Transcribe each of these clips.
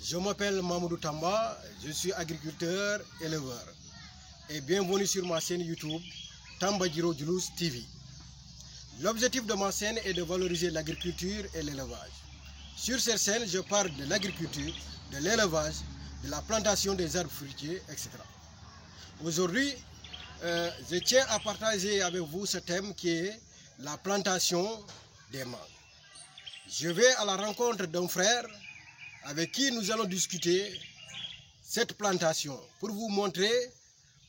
Je m'appelle Mamoudou Tamba, je suis agriculteur éleveur et bienvenue sur ma chaîne YouTube Tamba Djiro Djoulouss TV. L'objectif de ma chaîne est de valoriser l'agriculture et l'élevage. Sur cette chaîne, je parle de l'agriculture, de l'élevage, de la plantation des arbres fruitiers, etc. Aujourd'hui, je tiens à partager avec vous ce thème qui est la plantation des mangues. Je vais à la rencontre d'un frère avec qui nous allons discuter cette plantation pour vous montrer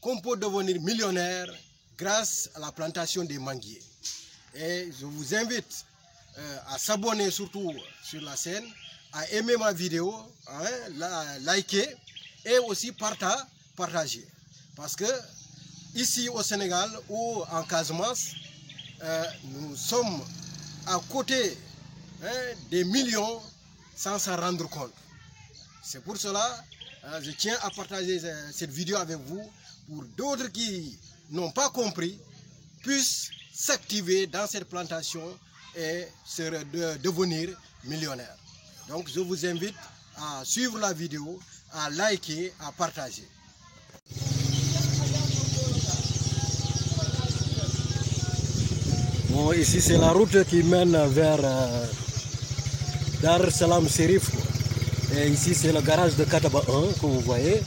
qu'on peut devenir millionnaire grâce à la plantation des manguiers. Et je vous invite à s'abonner surtout sur la chaîne, à aimer ma vidéo, liker et aussi partager. Parce que ici au Sénégal ou en Casamance, nous sommes à côté des millions sans s'en rendre compte. C'est pour cela que je tiens à partager cette vidéo avec vous pour d'autres qui n'ont pas compris puissent s'activer dans cette plantation et devenir millionnaires. Donc je vous invite à suivre la vidéo, à liker, à partager. Bon, ici c'est la route qui mène vers Dar es Salaam Serif. Et ici c'est le garage de Kataba 1 que vous voyez.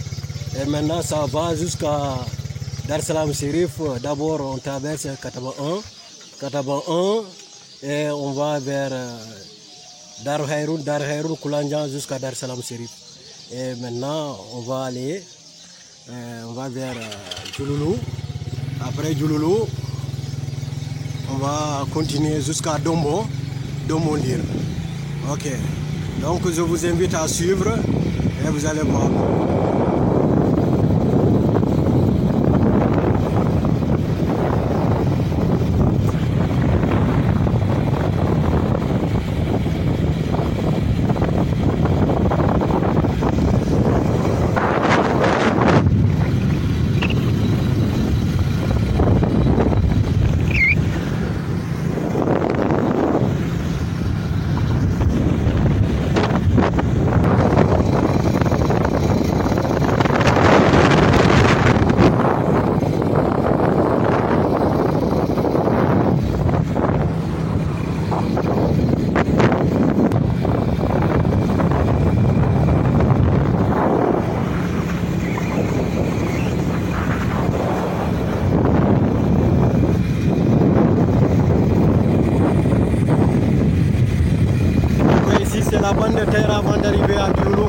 Et maintenant ça va jusqu'à Dar es Salaam Serif. D'abord on traverse Kataba 1 et on va vers Dar Haïroun, Koulandian jusqu'à Dar es Salaam Serif. Et maintenant on va aller, on va vers Djouloulou. Après Djouloulou, on va continuer jusqu'à Dombo-Lire. Ok, donc je vous invite à suivre et vous allez voir. C'est la bande de terre avant d'arriver à Djouloulou.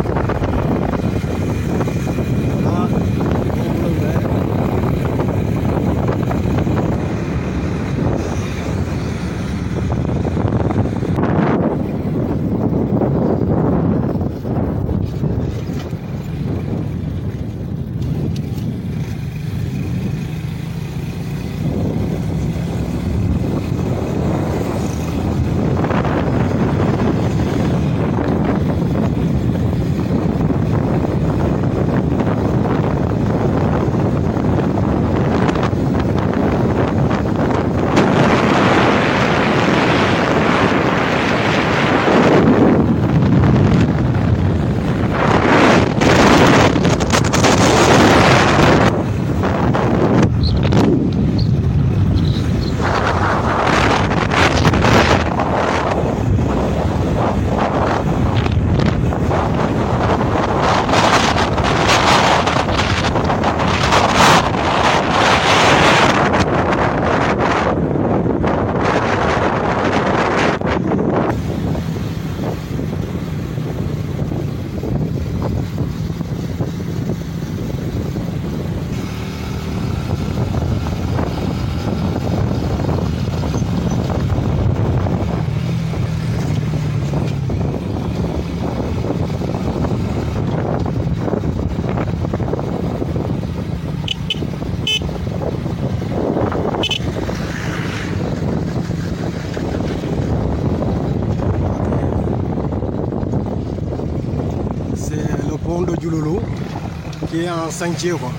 De Djouloulou qui est en sentier quoi.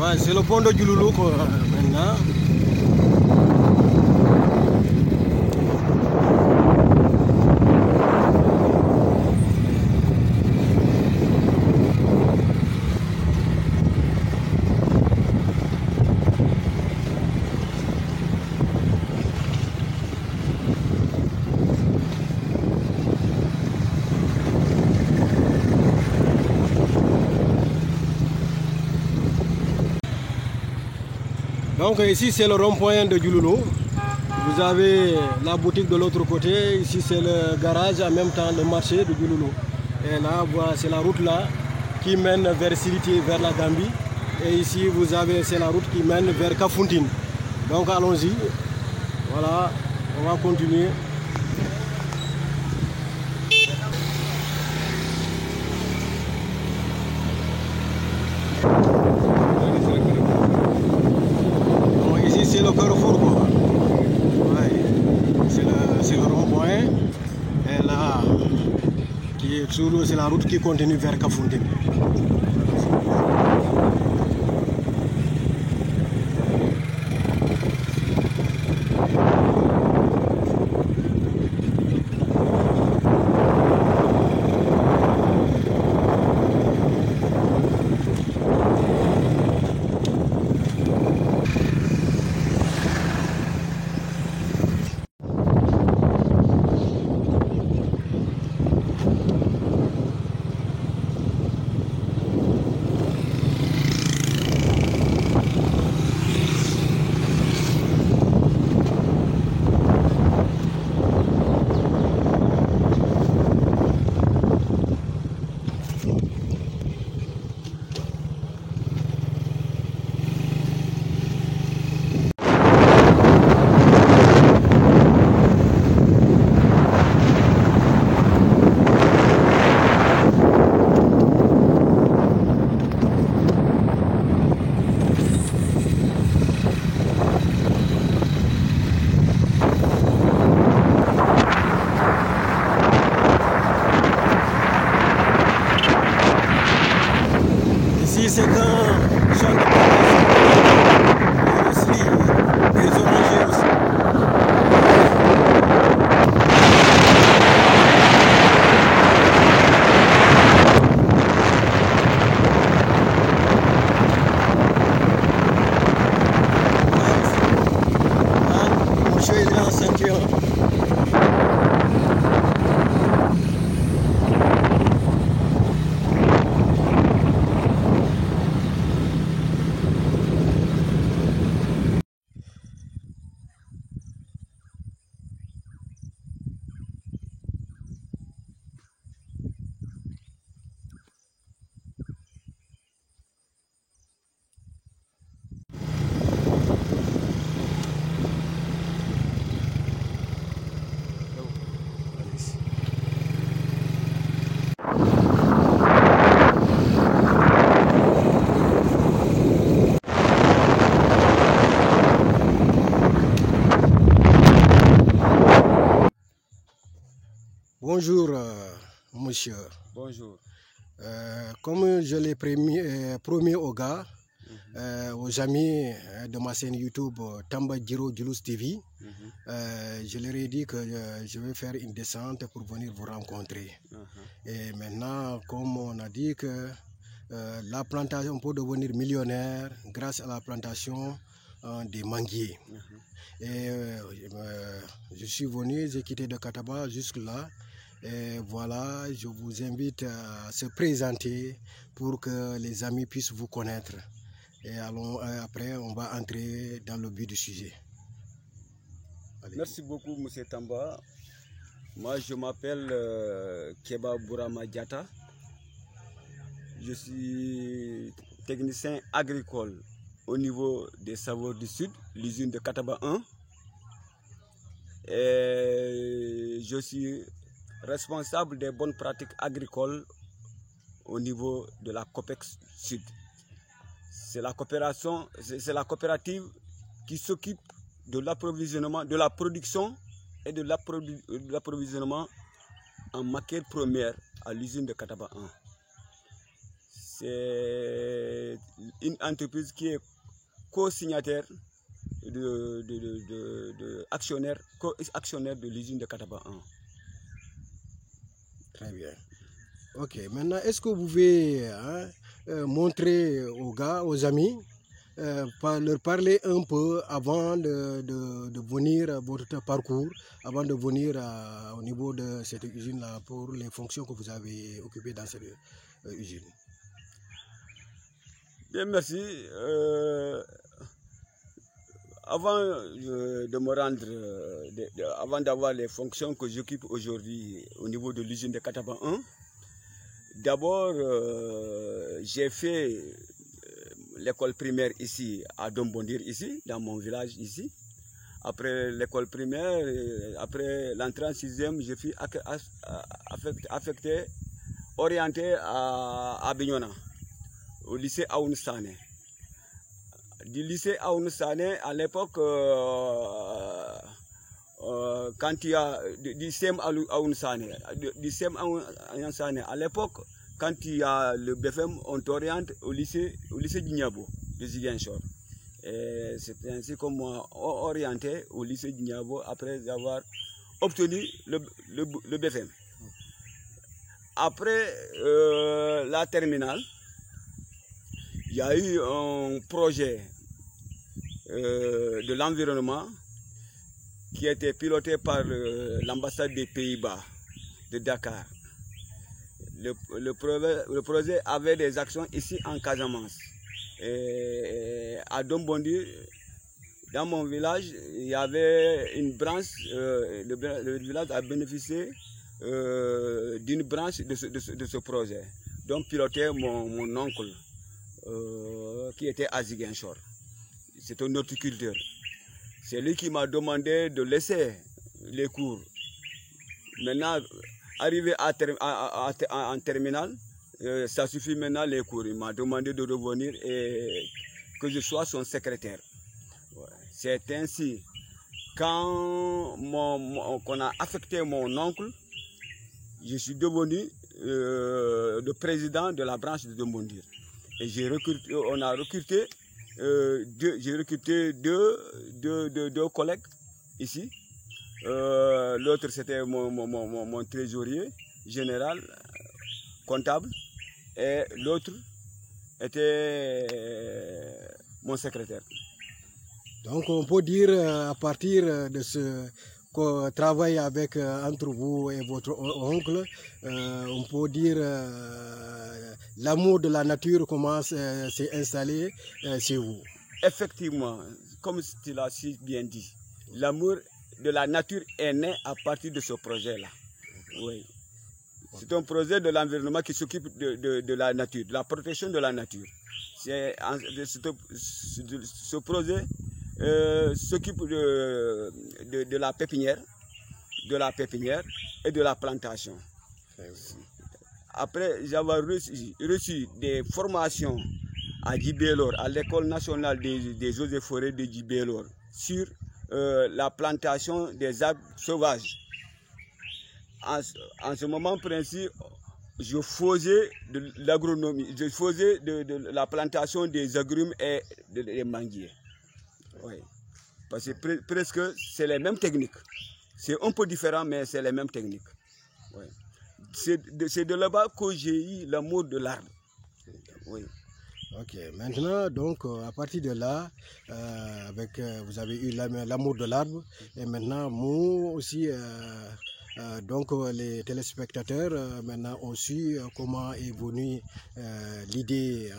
Ouais, c'est le pont de Diouloulou maintenant. Donc ici c'est le rond-point de Diouloulou. Vous avez la boutique de l'autre côté. Ici c'est le garage, en même temps le marché de Diouloulou. Et là, voilà, c'est la route là qui mène vers Siliti, vers la Gambie. Et ici vous avez, c'est la route qui mène vers Kafountine. Donc allons-y. Voilà, on va continuer. C'est le carrefour quoi. Ouais. C'est le rond-point. Et là, c'est la route qui continue vers Kafountine. C'est un champ de plantation, aussi des orangers aussi. Monsieur est là en ceinture. Bonjour, monsieur. Bonjour. Comme je l'ai promis aux gars, aux amis de ma chaîne YouTube Tamba Djiro Djlouss TV, je leur ai dit que je vais faire une descente pour venir vous rencontrer. Et maintenant, comme on a dit que la plantation, on peut devenir millionnaire grâce à la plantation des manguiers. Et je suis venu, j'ai quitté de Kataba jusque là. Et voilà, je vous invite à se présenter pour que les amis puissent vous connaître. Et après, on va entrer dans le but du sujet. Allez. Merci beaucoup, M. Tamba. Moi, je m'appelle Keba Bourama Diatta. Je suis technicien agricole au niveau des Savoirs du Sud, l'usine de Kataba 1. Et je suis responsable des bonnes pratiques agricoles au niveau de la COPEX Sud. C'est la coopérative qui s'occupe de l'approvisionnement, de la production et de l'approvisionnement en matières premières à l'usine de Kataba 1. C'est une entreprise qui est co-signataire actionnaire de l'usine de Kataba 1. Très bien. Ok, maintenant, est-ce que vous pouvez montrer aux gars, aux amis, leur parler un peu avant de venir, votre parcours, avant de venir au niveau de cette usine-là pour les fonctions que vous avez occupées dans cette usine? Bien, merci. Avant de me rendre, avant d'avoir les fonctions que j'occupe aujourd'hui au niveau de l'usine de Kataba 1, d'abord j'ai fait l'école primaire ici à Dombondir, ici, dans mon village ici. Après l'école primaire, après l'entrée en 6e, je suis affecté, orienté à Bignona, au lycée Aoun Sané. Du lycée Aoun Sané, à l'époque, quand il y a du CEM Aoun Sané, à l'époque, quand il y a le BFM, on t'oriente au lycée Dignabo de Ziguinchor. Et c'est ainsi qu'on m'a orienté au lycée Dignabo après avoir obtenu le BFM. Après la terminale, il y a eu un projet de l'environnement qui a été piloté par l'ambassade des Pays-Bas de Dakar. Le projet avait des actions ici en Casamance. Et à Dombondi, dans mon village, il y avait une branche, le village a bénéficié d'une branche de ce projet, dont pilotait mon oncle, qui était à Ziguinchor. C'est un horticulteur. C'est lui qui m'a demandé de laisser les cours. Maintenant, arrivé en terminale, ça suffit maintenant les cours. Il m'a demandé de revenir et que je sois son secrétaire. Ouais. C'est ainsi, quand on a affecté mon oncle, je suis devenu le président de la branche de Dombondir. Et on a recruté, j'ai recruté deux collègues ici. L'autre c'était mon trésorier général, comptable, et l'autre était mon secrétaire. Donc on peut dire à partir de ce travail avec entre vous et votre oncle, on peut dire l'amour de la nature commence s'est installé chez vous. Effectivement, comme tu l'as si bien dit, l'amour de la nature est né à partir de ce projet-là. Oui. C'est un projet de l'environnement qui s'occupe de la nature, de la protection de la nature. Ce projet s'occupe de la pépinière et de la plantation. Après, j'avais reçu des formations à Djibélor, à l'école nationale des eaux et forêts de Djibélor, sur la plantation des arbres sauvages. En ce moment précis, je faisais de l'agronomie, je faisais de la plantation des agrumes et des manguiers. Oui. Parce que presque c'est les mêmes techniques. C'est un peu différent, mais c'est les mêmes techniques. Oui. C'est de là-bas que j'ai eu l'amour de l'arbre. Oui. Ok, maintenant, donc, à partir de là, vous avez eu l'amour de l'arbre, et maintenant, moi aussi, donc, les téléspectateurs, maintenant, ont su comment est venue l'idée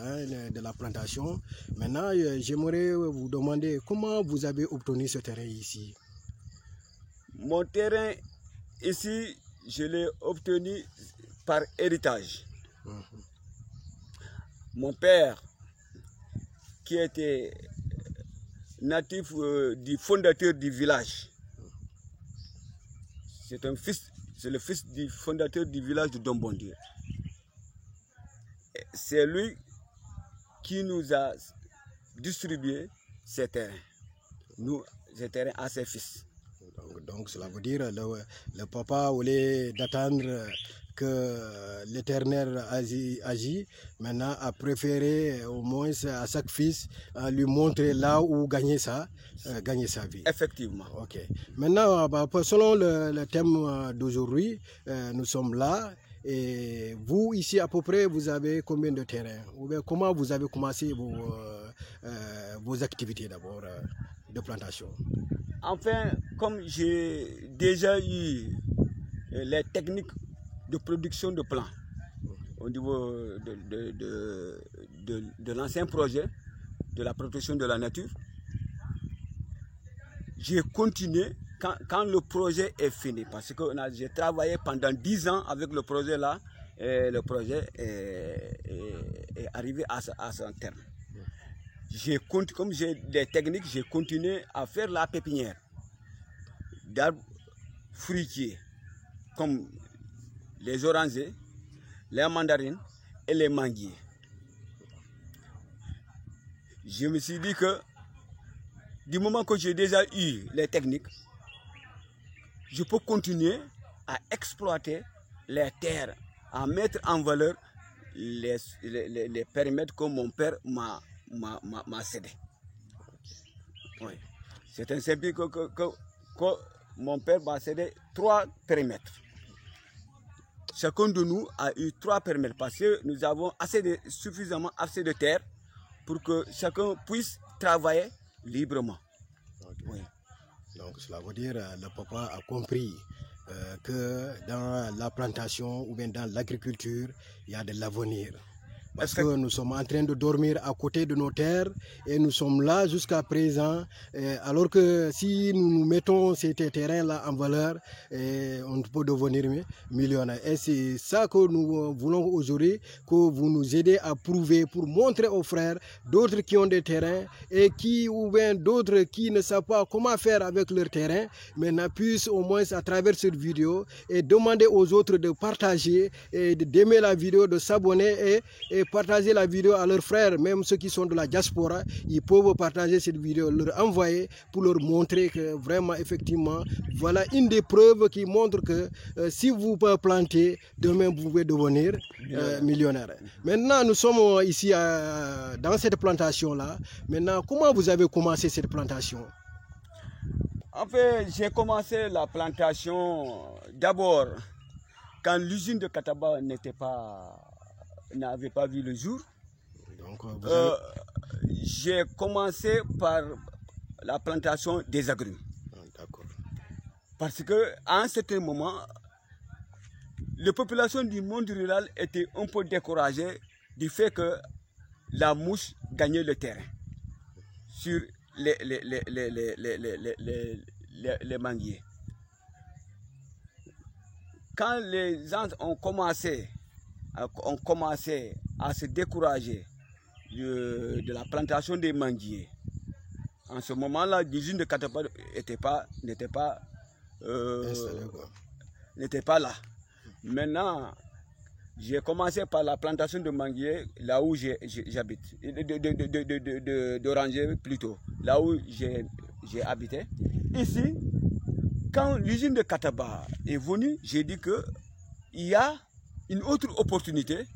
de la plantation. Maintenant, j'aimerais vous demander comment vous avez obtenu ce terrain ici. Mon terrain ici, je l'ai obtenu par héritage. Mon père, qui était natif du fondateur du village, c'est le fils du fondateur du village de Dombondir. C'est lui qui nous a distribué ces terrains, ces terrains à ses fils. Donc cela veut dire le papa voulait d'attendre que l'Éternel agit, maintenant a préféré au moins à chaque fils lui montrer là où gagner sa vie. Effectivement. Ok. Maintenant, selon le thème d'aujourd'hui, nous sommes là. Et vous, ici, à peu près, vous avez combien de terrains? Ou bien comment vous avez commencé vos activités d'abord de plantation? Enfin, comme j'ai déjà eu les techniques de production de plants au niveau de l'ancien projet de la protection de la nature, j'ai continué quand le projet est fini, parce que j'ai travaillé pendant 10 ans avec le projet là, et le projet est arrivé à son terme. Comme j'ai des techniques, j'ai continué à faire la pépinière d'arbres fruitiers comme les orangers, les mandarines et les manguiers. Je me suis dit que du moment que j'ai déjà eu les techniques, je peux continuer à exploiter les terres, à mettre en valeur les périmètres que mon père m'a cédé. Oui. C'est un service que mon père m'a cédé 3 périmètres. Chacun de nous a eu 3 périmètres parce que nous avons suffisamment assez de terre pour que chacun puisse travailler librement. Okay. Oui. Donc cela veut dire le papa a compris que dans la plantation ou bien dans l'agriculture, il y a de l'avenir. Parce que nous sommes en train de dormir à côté de nos terres et nous sommes là jusqu'à présent. Alors que si nous mettons ces terrains-là en valeur, on peut devenir millionnaire. Et c'est ça que nous voulons aujourd'hui, que vous nous aidez à prouver pour montrer aux frères, d'autres qui ont des terrains et qui, ou bien d'autres qui ne savent pas comment faire avec leur terrain, mais puissent au moins à travers cette vidéo et demander aux autres de partager et d'aimer la vidéo, de s'abonner et partager la vidéo à leurs frères, même ceux qui sont de la diaspora, ils peuvent partager cette vidéo, leur envoyer pour leur montrer que vraiment, effectivement, voilà une des preuves qui montre que si vous plantez, demain vous pouvez devenir millionnaire. Maintenant, nous sommes ici dans cette plantation-là. Maintenant, comment vous avez commencé cette plantation? En fait, j'ai commencé la plantation d'abord quand l'usine de Kataba n'avait pas vu le jour. J'ai commencé par la plantation des agrumes. Parce que à un certain moment, les populations du monde rural étaient un peu découragées du fait que la mouche gagnait le terrain sur les manguiers. Quand les gens ont commencé à se décourager de la plantation des manguiers, en ce moment-là, l'usine de Kataba n'était pas là. Maintenant, j'ai commencé par la plantation de manguiers, là où j'habite, d'oranger plutôt, là où j'ai habité. Ici, quand l'usine de Kataba est venue, j'ai dit qu'il y a une autre opportunité,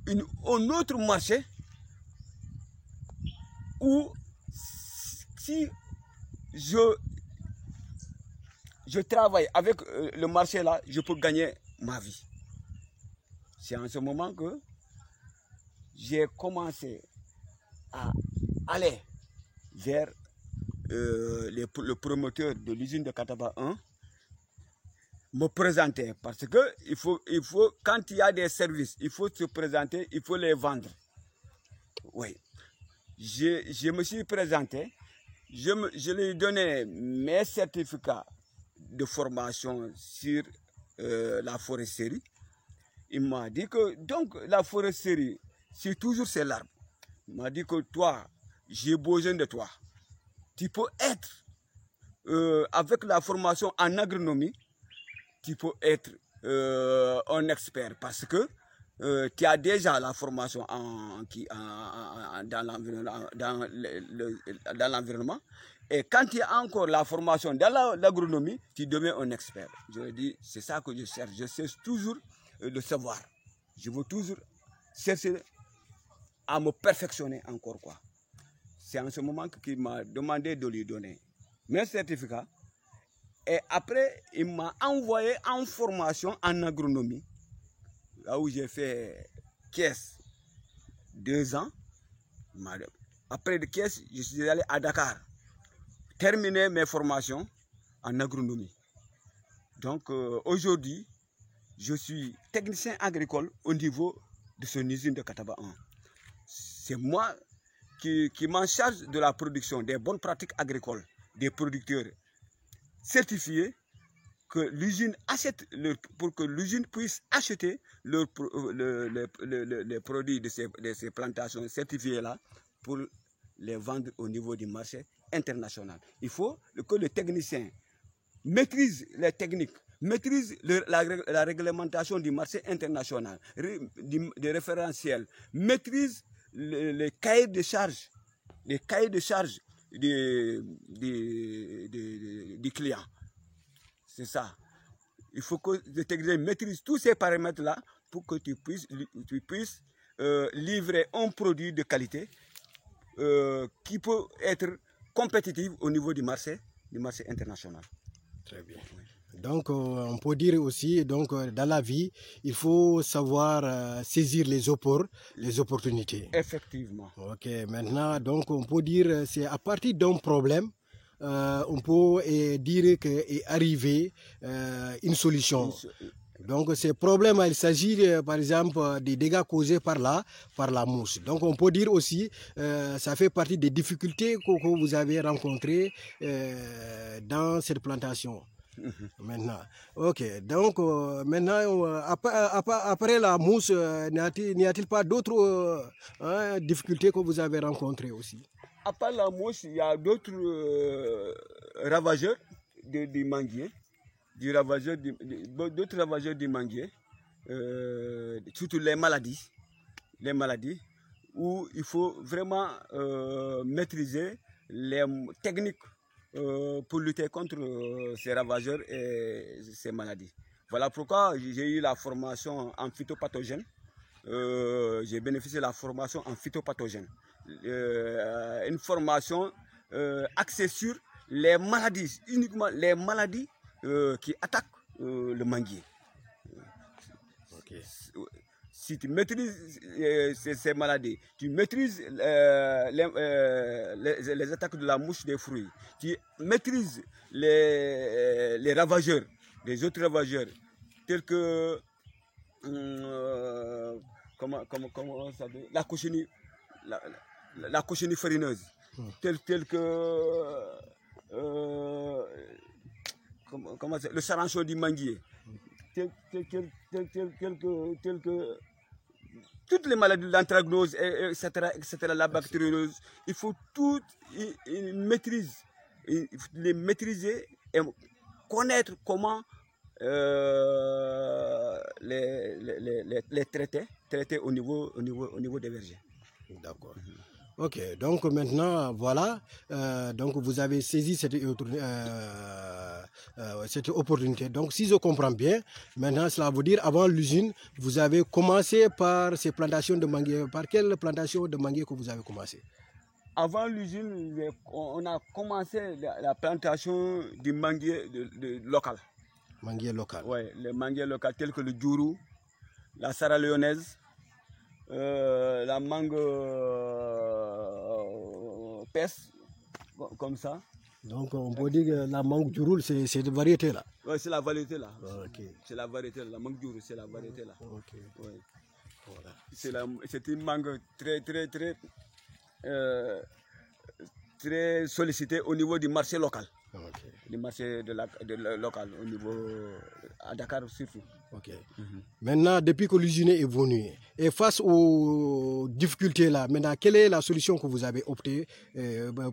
un autre marché où si je travaille avec le marché là, je peux gagner ma vie. C'est en ce moment que j'ai commencé à aller vers le promoteur de l'usine de Kataba 1, me présenter, parce que il faut, quand il y a des services, il faut se présenter, il faut les vendre. Oui. Je me suis présenté, je lui ai donné mes certificats de formation sur la foresterie. Il m'a dit que donc la foresterie, c'est toujours c'est l'arbre. Il m'a dit que toi, j'ai besoin de toi. Tu peux être, avec la formation en agronomie, tu peux être un expert parce que tu as déjà la formation dans l'environnement. Et quand tu as encore la formation dans l'agronomie, tu deviens un expert. Je dis, c'est ça que je cherche. Je cherche toujours le savoir. Je veux toujours chercher à me perfectionner encore, quoi. C'est en ce moment qu'il m'a demandé de lui donner mes certificats. Et après, il m'a envoyé en formation en agronomie, là où j'ai fait caisse 2 ans. Après de caisse, je suis allé à Dakar, terminer mes formations en agronomie. Donc aujourd'hui, je suis technicien agricole au niveau de son usine de Kataba 1. C'est moi qui m'en charge de la production des bonnes pratiques agricoles des producteurs certifiés, que l'usine achète pour que l'usine puisse acheter les produits de ces plantations certifiées là pour les vendre au niveau du marché international. Il faut que le technicien maîtrise les techniques, maîtrise la réglementation du marché international, des référentiels, maîtrise les cahiers de charges, des clients. C'est ça. Il faut que le technicien maîtrise tous ces paramètres-là pour que tu puisses livrer un produit de qualité qui peut être compétitif au niveau du marché international. Très bien. Donc, on peut dire aussi, donc, dans la vie, il faut savoir saisir les opportunités. Effectivement. Ok, maintenant, donc, on peut dire, c'est à partir d'un problème, on peut dire qu'est arrivé une solution. Donc, ces problèmes, il s'agit par exemple des dégâts causés par la mouche. Donc, on peut dire aussi, ça fait partie des difficultés que vous avez rencontrées dans cette plantation. Maintenant, ok. Donc, maintenant, après la mouche, n'y a-t-il pas d'autres difficultés que vous avez rencontrées aussi? À part la mouche, il y a d'autres ravageurs du manguier. D'autres ravageurs du manguier, surtout les maladies, où il faut vraiment maîtriser les techniques pour lutter contre ces ravageurs et ces maladies. Voilà pourquoi j'ai eu la formation en phytopathogène. J'ai bénéficié de la formation en phytopathogène. Une formation axée sur les maladies, uniquement les maladies qui attaquent le manguier. Okay. Si tu maîtrises ces maladies, tu maîtrises les attaques de la mouche des fruits, tu maîtrises les ravageurs, les autres ravageurs, tels que comment on s'appelle, la cochenille farineuse, telle que le saranchon du manguier, tel que toutes les maladies de l'anthracnose, etc., la bactériose, il faut tout les maîtriser et connaître comment les traiter au niveau des vergers. D'accord. Ok, donc maintenant, voilà, donc vous avez saisi cette opportunité. Donc si je comprends bien, maintenant cela veut dire, avant l'usine, vous avez commencé par ces plantations de manguiers. Par quelle plantation de manguiers que vous avez commencé? Avant l'usine, on a commencé la plantation du manguier local. Manguier local. Oui, les manguiers locaux tels que le djourou, la sierra-léonaise, la mangue peste, comme ça. Donc on peut dire que la mangue djourou, c'est cette variété là. Oui, c'est la variété là. Okay. C'est la variété là. La mangue djourou, c'est la variété là. Okay. Ouais. Voilà. C'est une mangue très sollicitée au niveau du marché local. Okay. Du marché local, au niveau à Dakar surtout. Ok. Maintenant, depuis que l'usine est venue, et face aux difficultés là, maintenant, quelle est la solution que vous avez optée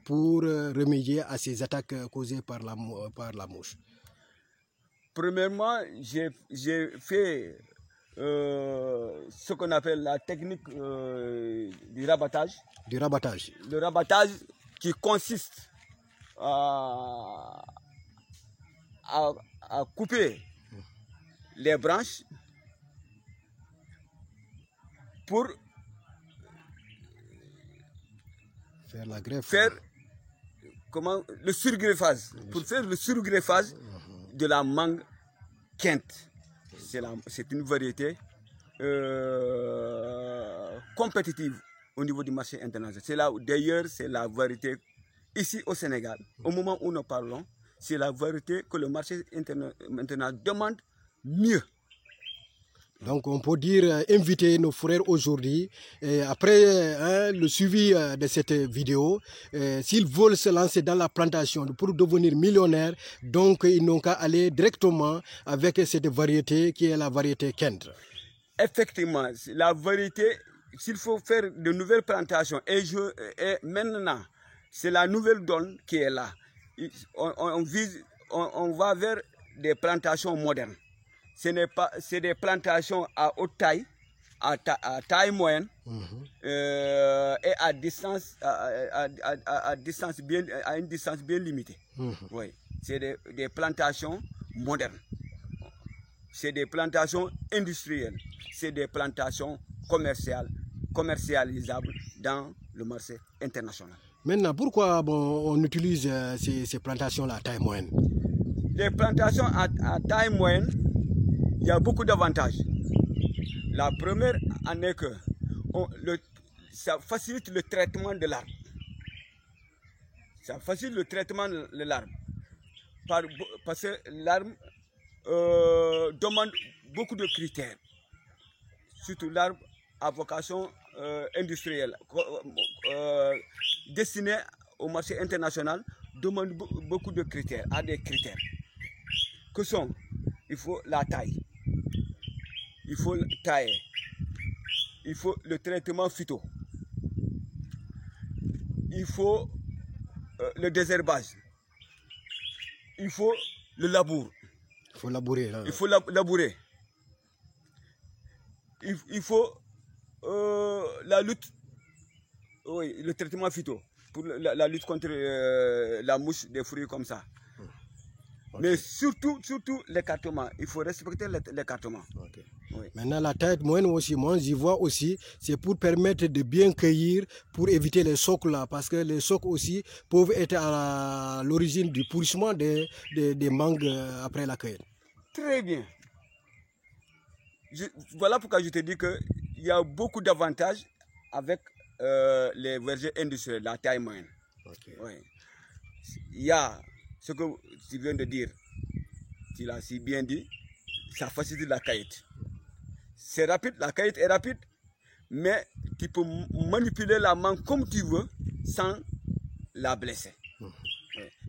pour remédier à ces attaques causées par la mouche? Premièrement, j'ai fait ce qu'on appelle la technique du rabattage. Du rabattage. Le rabattage qui consiste à couper les branches pour faire la greffe. Faire le surgreffage. Pour faire le surgreffage de la mangue Kent. C'est une variété compétitive au niveau du marché international. D'ailleurs, c'est la variété ici au Sénégal, au moment où nous parlons, c'est la variété que le marché international demande mieux. Donc on peut dire inviter nos frères aujourd'hui, après le suivi de cette vidéo, s'ils veulent se lancer dans la plantation pour devenir millionnaires, donc ils n'ont qu'à aller directement avec cette variété qui est la variété Kent. Effectivement, la variété, s'il faut faire de nouvelles plantations, et maintenant, c'est la nouvelle donne qui est là. On va vers des plantations modernes. C'est des plantations à haute taille, à taille moyenne, et à une distance bien limitée. Oui, c'est des plantations modernes. C'est des plantations industrielles. C'est des plantations commercialisables dans le marché international. Maintenant, pourquoi on utilise ces plantations-là à taille moyenne? Les plantations à taille moyenne, il y a beaucoup d'avantages. La première en est que ça facilite le traitement de l'arbre. Ça facilite le traitement de l'arbre. Parce que l'arbre demande beaucoup de critères. Surtout l'arbre à vocation industrielle, destiné au marché international, demande beaucoup de critères, a des critères. Que sont, il faut la taille, il faut tailler, il faut le traitement phyto, il faut le désherbage, il faut le labour. Il faut labourer. Là. Il faut labourer. Il faut la lutte, oui, le traitement phyto, pour la lutte contre la mouche des fruits comme ça. Okay. Mais surtout l'écartement. Il faut respecter l'écartement. Okay. Oui. Maintenant, la taille moyenne aussi, moi j'y vois aussi, c'est pour permettre de bien cueillir, pour éviter les socs là, parce que les socs aussi peuvent être à l'origine du pourrissement des mangues après la cueillette. Très bien. Voilà pourquoi je te dis qu'il y a beaucoup d'avantages avec les vergers industriels, la taille moyenne. Okay. Oui. Il y a ce que tu viens de dire, tu l'as si bien dit, ça facilite la cueillette. C'est rapide, la cueillette est rapide, mais tu peux manipuler la mangue comme tu veux sans la blesser.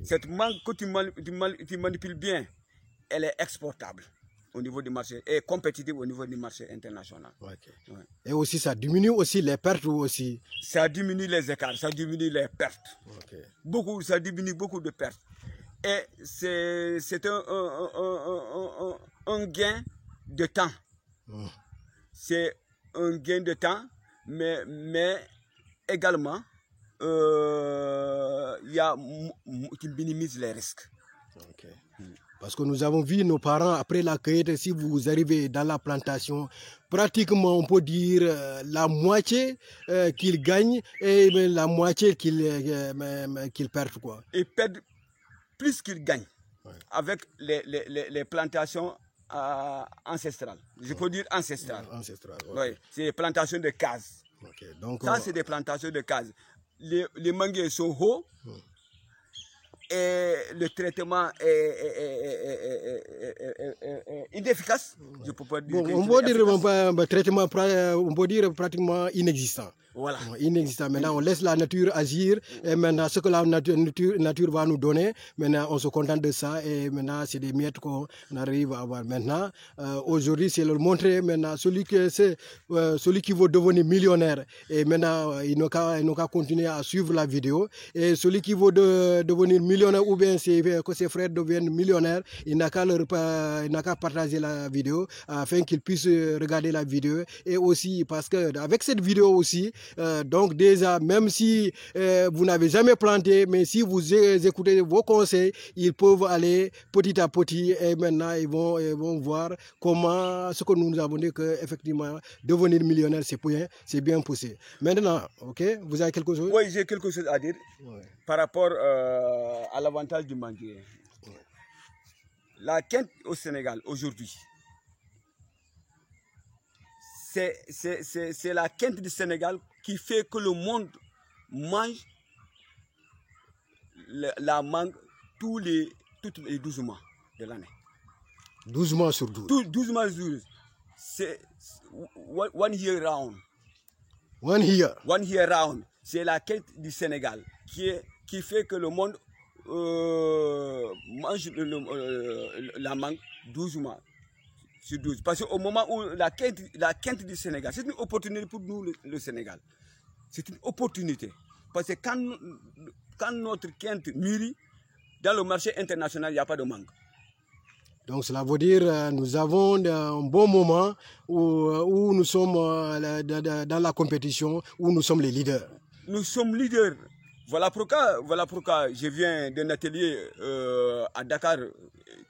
Cette mangue que tu manipules bien, elle est exportable au niveau du marché et compétitive au niveau du marché international. Okay. Ouais. Et aussi ça diminue aussi les pertes aussi. Ça diminue les écarts, ça diminue les pertes. Okay. Ça diminue beaucoup de pertes. Et c'est un gain de temps. C'est un gain de temps, mais également qui minimise les risques. Okay. Parce que nous avons vu nos parents, après la cueillette, si vous arrivez dans la plantation, pratiquement on peut dire la moitié qu'ils gagnent et la moitié qu'ils perdent. Quoi. Ils perdent plus qu'ils gagnent, ouais, avec les plantations ancestrales. Je peux dire ancestrales. Ancestrales, okay. Oui, c'est des plantations de cases. Okay. Donc, ça, c'est des plantations de cases. Les manguiers sont hauts. Et le traitement est inefficace. Je peux pas dire. On peut dire un traitement, on peut dire pratiquement inexistant. Voilà. Inexistant. Maintenant, on laisse la nature agir. Et maintenant, ce que la nature va nous donner, maintenant, on se contente de ça. Et maintenant, c'est des miettes qu'on arrive à avoir. Maintenant, aujourd'hui, c'est leur montrer. Maintenant, celui qui veut devenir millionnaire, et maintenant, il n'a qu'à continuer à suivre la vidéo. Et celui qui veut devenir millionnaire, ou bien que ses frères deviennent millionnaires, il n'a qu'à partager la vidéo afin qu'ils puissent regarder la vidéo. Et aussi, parce qu'avec cette vidéo aussi, Donc déjà, même si vous n'avez jamais planté, mais si vous écoutez vos conseils, ils peuvent aller petit à petit et maintenant ils vont voir comment ce que nous avons dit que effectivement devenir millionnaire c'est bien poussé. Maintenant, ok, vous avez quelque chose? Oui, j'ai quelque chose à dire par rapport à l'avantage du manguier. La quinte au Sénégal aujourd'hui, c'est la quinte du Sénégal qui fait que le monde mange la mangue tous les 12 mois de l'année. 12 mois sur 12. 12 mois sur 12. C'est one year round. One year. One year round. C'est la quinte du Sénégal qui fait que le monde mange la mangue 12 mois sur 12. Parce qu'au moment où la quinte du Sénégal, c'est une opportunité pour nous, le Sénégal. C'est une opportunité. Parce que quand notre quinte mûrit, dans le marché international, il n'y a pas de mangue. Donc cela veut dire nous avons un bon moment où nous sommes dans la compétition, où nous sommes les leaders. Nous sommes leaders. Voilà pourquoi je viens d'un atelier à Dakar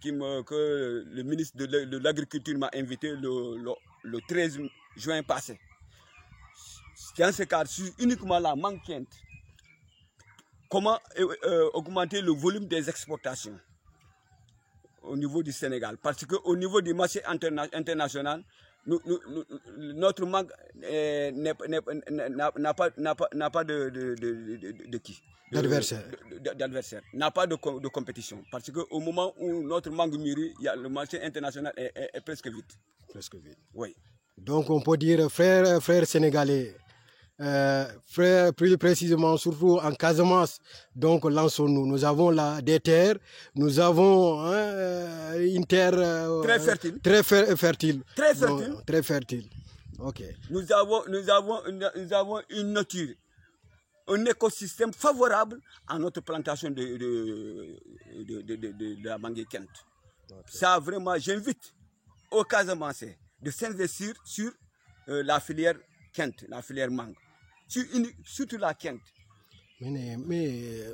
que le ministre de l'Agriculture m'a invité le 13 juin passé. Dans ce cadre, sur uniquement la mangue quinte. Comment augmenter le volume des exportations au niveau du Sénégal. Parce qu'au niveau du marché international, notre mangue n'a pas d'adversaire, n'a pas de compétition. Parce qu'au moment où notre mangue mûrit, le marché international est presque vide. Presque vide. Oui. Donc on peut dire frères sénégalais, frères plus précisément, surtout en Casamance, donc lançons-nous. Nous avons là des terres, nous avons une terre très fertile. Très fertile. Très fertile. Donc, très fertile. Ok. Nous avons une nature, un écosystème favorable à notre plantation de la mangue quinte. Okay. Ça vraiment, j'invite aux Casamancés de s'investir sur la filière quinte, la filière mangue. Surtout la quinte. Mais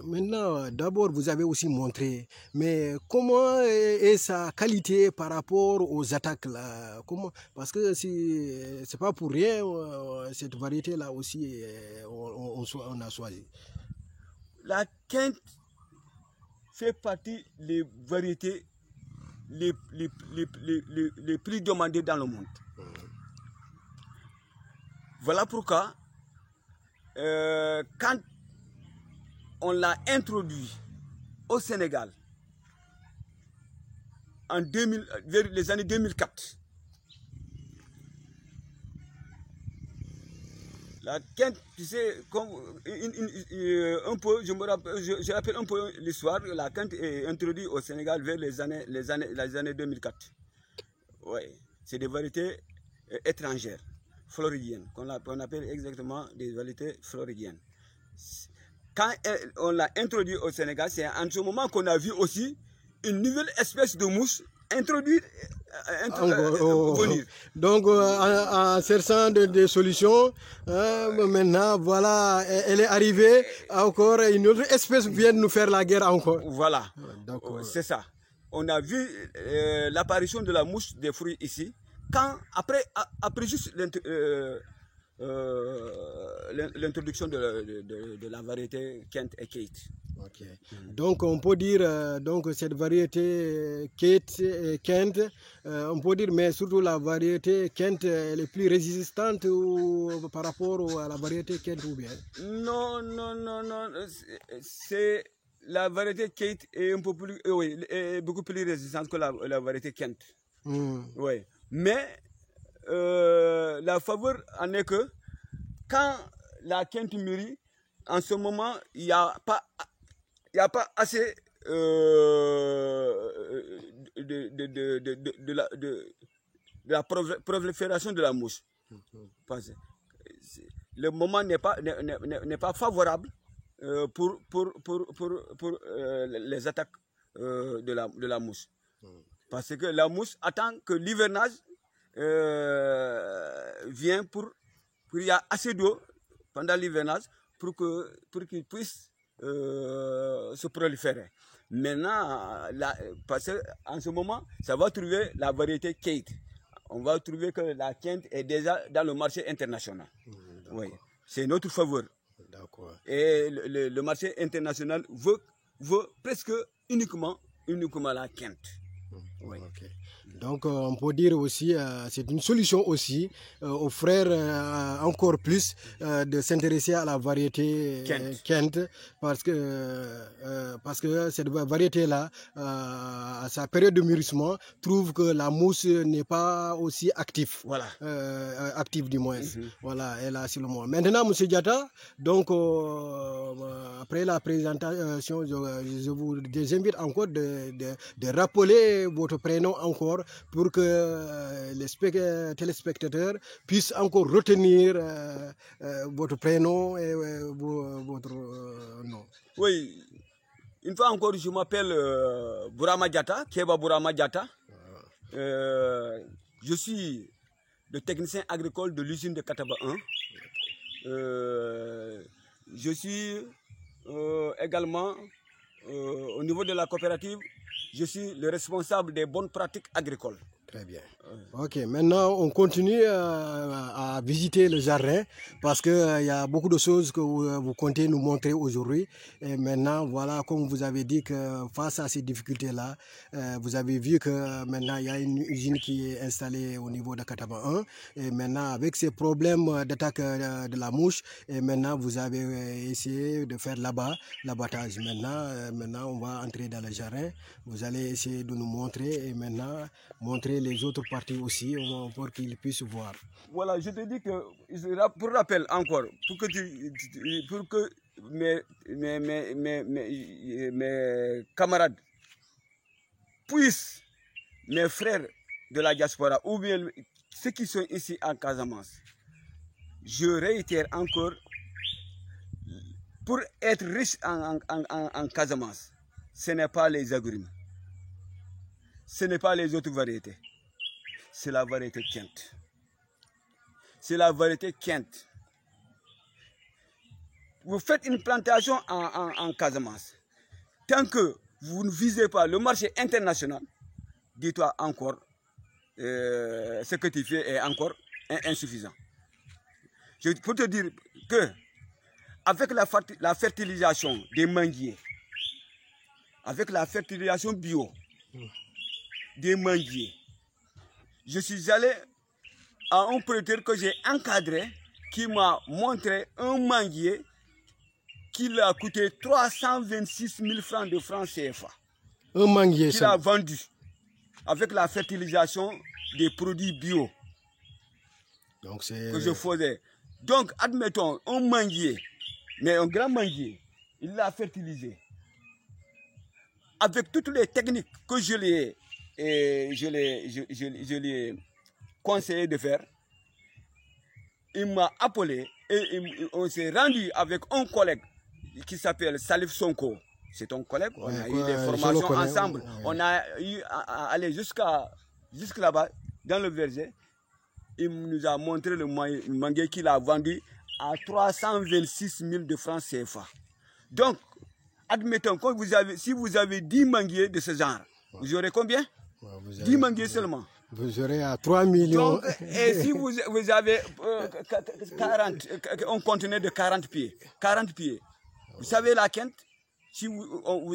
maintenant, d'abord, vous avez aussi montré, mais comment est sa qualité par rapport aux attaques là? Parce que c'est pas pour rien, cette variété-là aussi, on a choisi. La quinte fait partie des variétés les plus demandées dans le monde. Voilà pourquoi, quand on l'a introduit au Sénégal vers les années 2004, la quinte, tu sais, comme un peu, je rappelle un peu l'histoire, la quinte est introduite au Sénégal vers les années 2004. Oui, c'est des variétés étrangères, floridiennes, qu'on appelle exactement des variétés floridiennes. Quand on l'a introduit au Sénégal, c'est en ce moment qu'on a vu aussi une nouvelle espèce de mouche introduite venir. Donc en cherchant des solutions, maintenant voilà, elle est arrivée, encore une autre espèce vient de nous faire la guerre encore. Voilà, c'est ça. On a vu l'apparition de la mouche des fruits ici, après juste l'introduction de la variété Kent et Kate. Okay. Donc on peut dire donc cette variété Kate et Kent, on peut dire, mais surtout la variété Kent elle est plus résistante par rapport à la variété Kent ou bien? Non, c'est la variété Kate est un peu plus, est beaucoup plus résistante que la variété Kent. Oui, mais la faveur en est que quand la Kent mûrit, en ce moment, il n'y a pas assez de la prolifération de la mouche. Le moment n'est pas favorable pour les attaques de la mouche. Parce que la mouche attend que l'hivernage vient pour qu'il y ait assez d'eau pendant l'hivernage pour qu'ils puissent se proliférer. Maintenant, parce qu'en ce moment, ça va trouver la variété Kate. On va trouver que la Kent est déjà dans le marché international. Oui, c'est notre faveur. Et le marché international veut presque uniquement la Kent. Oui. Okay. Donc on peut dire aussi, c'est une solution aussi aux frères encore plus de s'intéresser à la variété Kent parce que cette variété-là, à sa période de mûrissement, trouve que la mousse n'est pas aussi active. Voilà. Active du moins. Voilà, elle a sur le moment. Maintenant, M. Diatta, donc après la présentation, je vous invite encore de rappeler votre prénom encore pour que les téléspectateurs puissent encore retenir votre prénom et votre nom. Oui, une fois encore, je m'appelle Bourama Diatta, Keba Bourama Diatta. Je suis le technicien agricole de l'usine de Kataba 1. Je suis également au niveau de la coopérative. Je suis le responsable des bonnes pratiques agricoles. Très bien. Ok, maintenant on continue à visiter le jardin parce qu'il y a beaucoup de choses que vous comptez nous montrer aujourd'hui. Et maintenant, voilà, comme vous avez dit que face à ces difficultés-là, vous avez vu que maintenant il y a une usine qui est installée au niveau de Kataba 1. Et maintenant, avec ces problèmes d'attaque de la mouche, et maintenant vous avez essayé de faire là-bas l'abattage. Maintenant, on va entrer dans le jardin. Vous allez essayer de nous montrer et maintenant montrer les autres parties aussi pour qu'ils puissent voir. Voilà, je te dis que, pour rappel encore, pour que mes camarades puissent, mes frères de la diaspora, ou bien ceux qui sont ici en Casamance, je réitère encore, pour être riche en Casamance, ce n'est pas les agrumes, ce n'est pas les autres variétés. C'est la variété Kent. C'est la variété Kent. Vous faites une plantation en Casamance. Tant que vous ne visez pas le marché international, dis-toi encore, ce que tu fais est encore insuffisant. Je peux te dire que avec la fertilisation des manguiers, avec la fertilisation bio des manguiers, je suis allé à un producteur que j'ai encadré qui m'a montré un manguier qui l'a coûté 326 000 francs de francs CFA. Un manguier, qu'il a vendu avec la fertilisation des produits bio. Donc que je faisais. Donc, admettons, un manguier, mais un grand manguier, il l'a fertilisé. Avec toutes les techniques que je lui ai conseillé de faire, il m'a appelé et on s'est rendu avec un collègue qui s'appelle Salif Sonko. C'est un collègue, on a eu des formations ensemble. On a eu à aller jusque là-bas, dans le verger. Il nous a montré le manguier qu'il a vendu à 326 000 de francs CFA. Donc, admettons, si vous avez 10 manguiers de ce genre, vous aurez combien? 10 manguiers seulement. Vous aurez à 3 millions. Donc, et si vous avez un conteneur de 40 pieds, vous savez la Kent, si on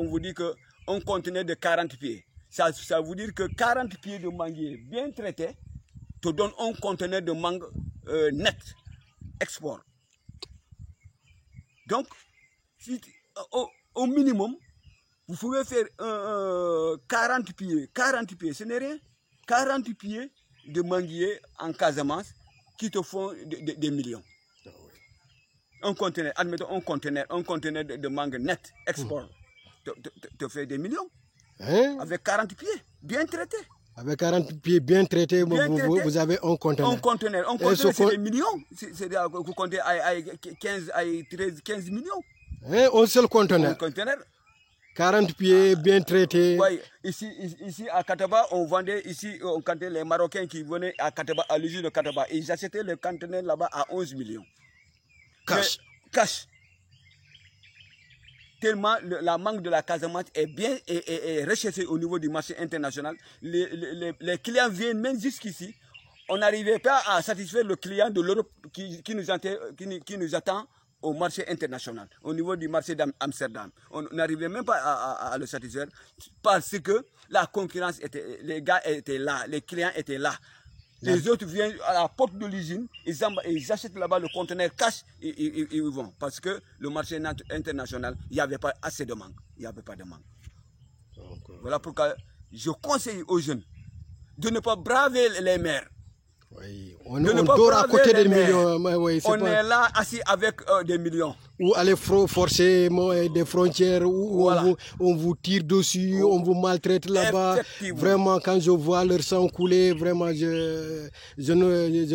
vous dit qu'un conteneur de 40 pieds, ça veut dire que 40 pieds de manguier bien traités te donne un conteneur de mangue net, export. Donc, au minimum, vous pouvez faire 40 pieds, ce n'est rien. 40 pieds de manguier en Casamance qui te font des millions. Un conteneur, admettons un conteneur de mangue net, export, te fait des millions. Hein? Avec 40 pieds, bien traités. Avec 40 pieds bien traités, vous avez un conteneur. Un conteneur, c'est des millions. Vous comptez à 15 millions. Hein? Un seul conteneur. Un conteneur. 40 pieds bien traités. Oui, ici à Kataba, on vendait, les Marocains qui venaient à Kataba, à l'usine de Kataba, ils achetaient le conteneur là-bas à 11 millions. Cash. Cash. Tellement la manque de la Casamance est bien recherchée au niveau du marché international. Les clients viennent même jusqu'ici. On n'arrivait pas à satisfaire le client de l'Europe qui nous attend au marché international, au niveau du marché d'Amsterdam. On n'arrivait même pas à le satisfaire parce que la concurrence était, les gars étaient là, les clients étaient là. Les autres viennent à la porte de l'usine, ils achètent là-bas le conteneur cash et ils vont. Parce que le marché international, il n'y avait pas assez de manque. Il n'y avait pas de manque. Voilà pourquoi je conseille aux jeunes de ne pas braver les mers. Oui. On dort à côté des millions. Oui, on est là assis avec des millions. Ou aller forcer des frontières, où voilà. on vous tire dessus, on vous maltraite là-bas. Vraiment, quand je vois leur sang couler, vraiment, je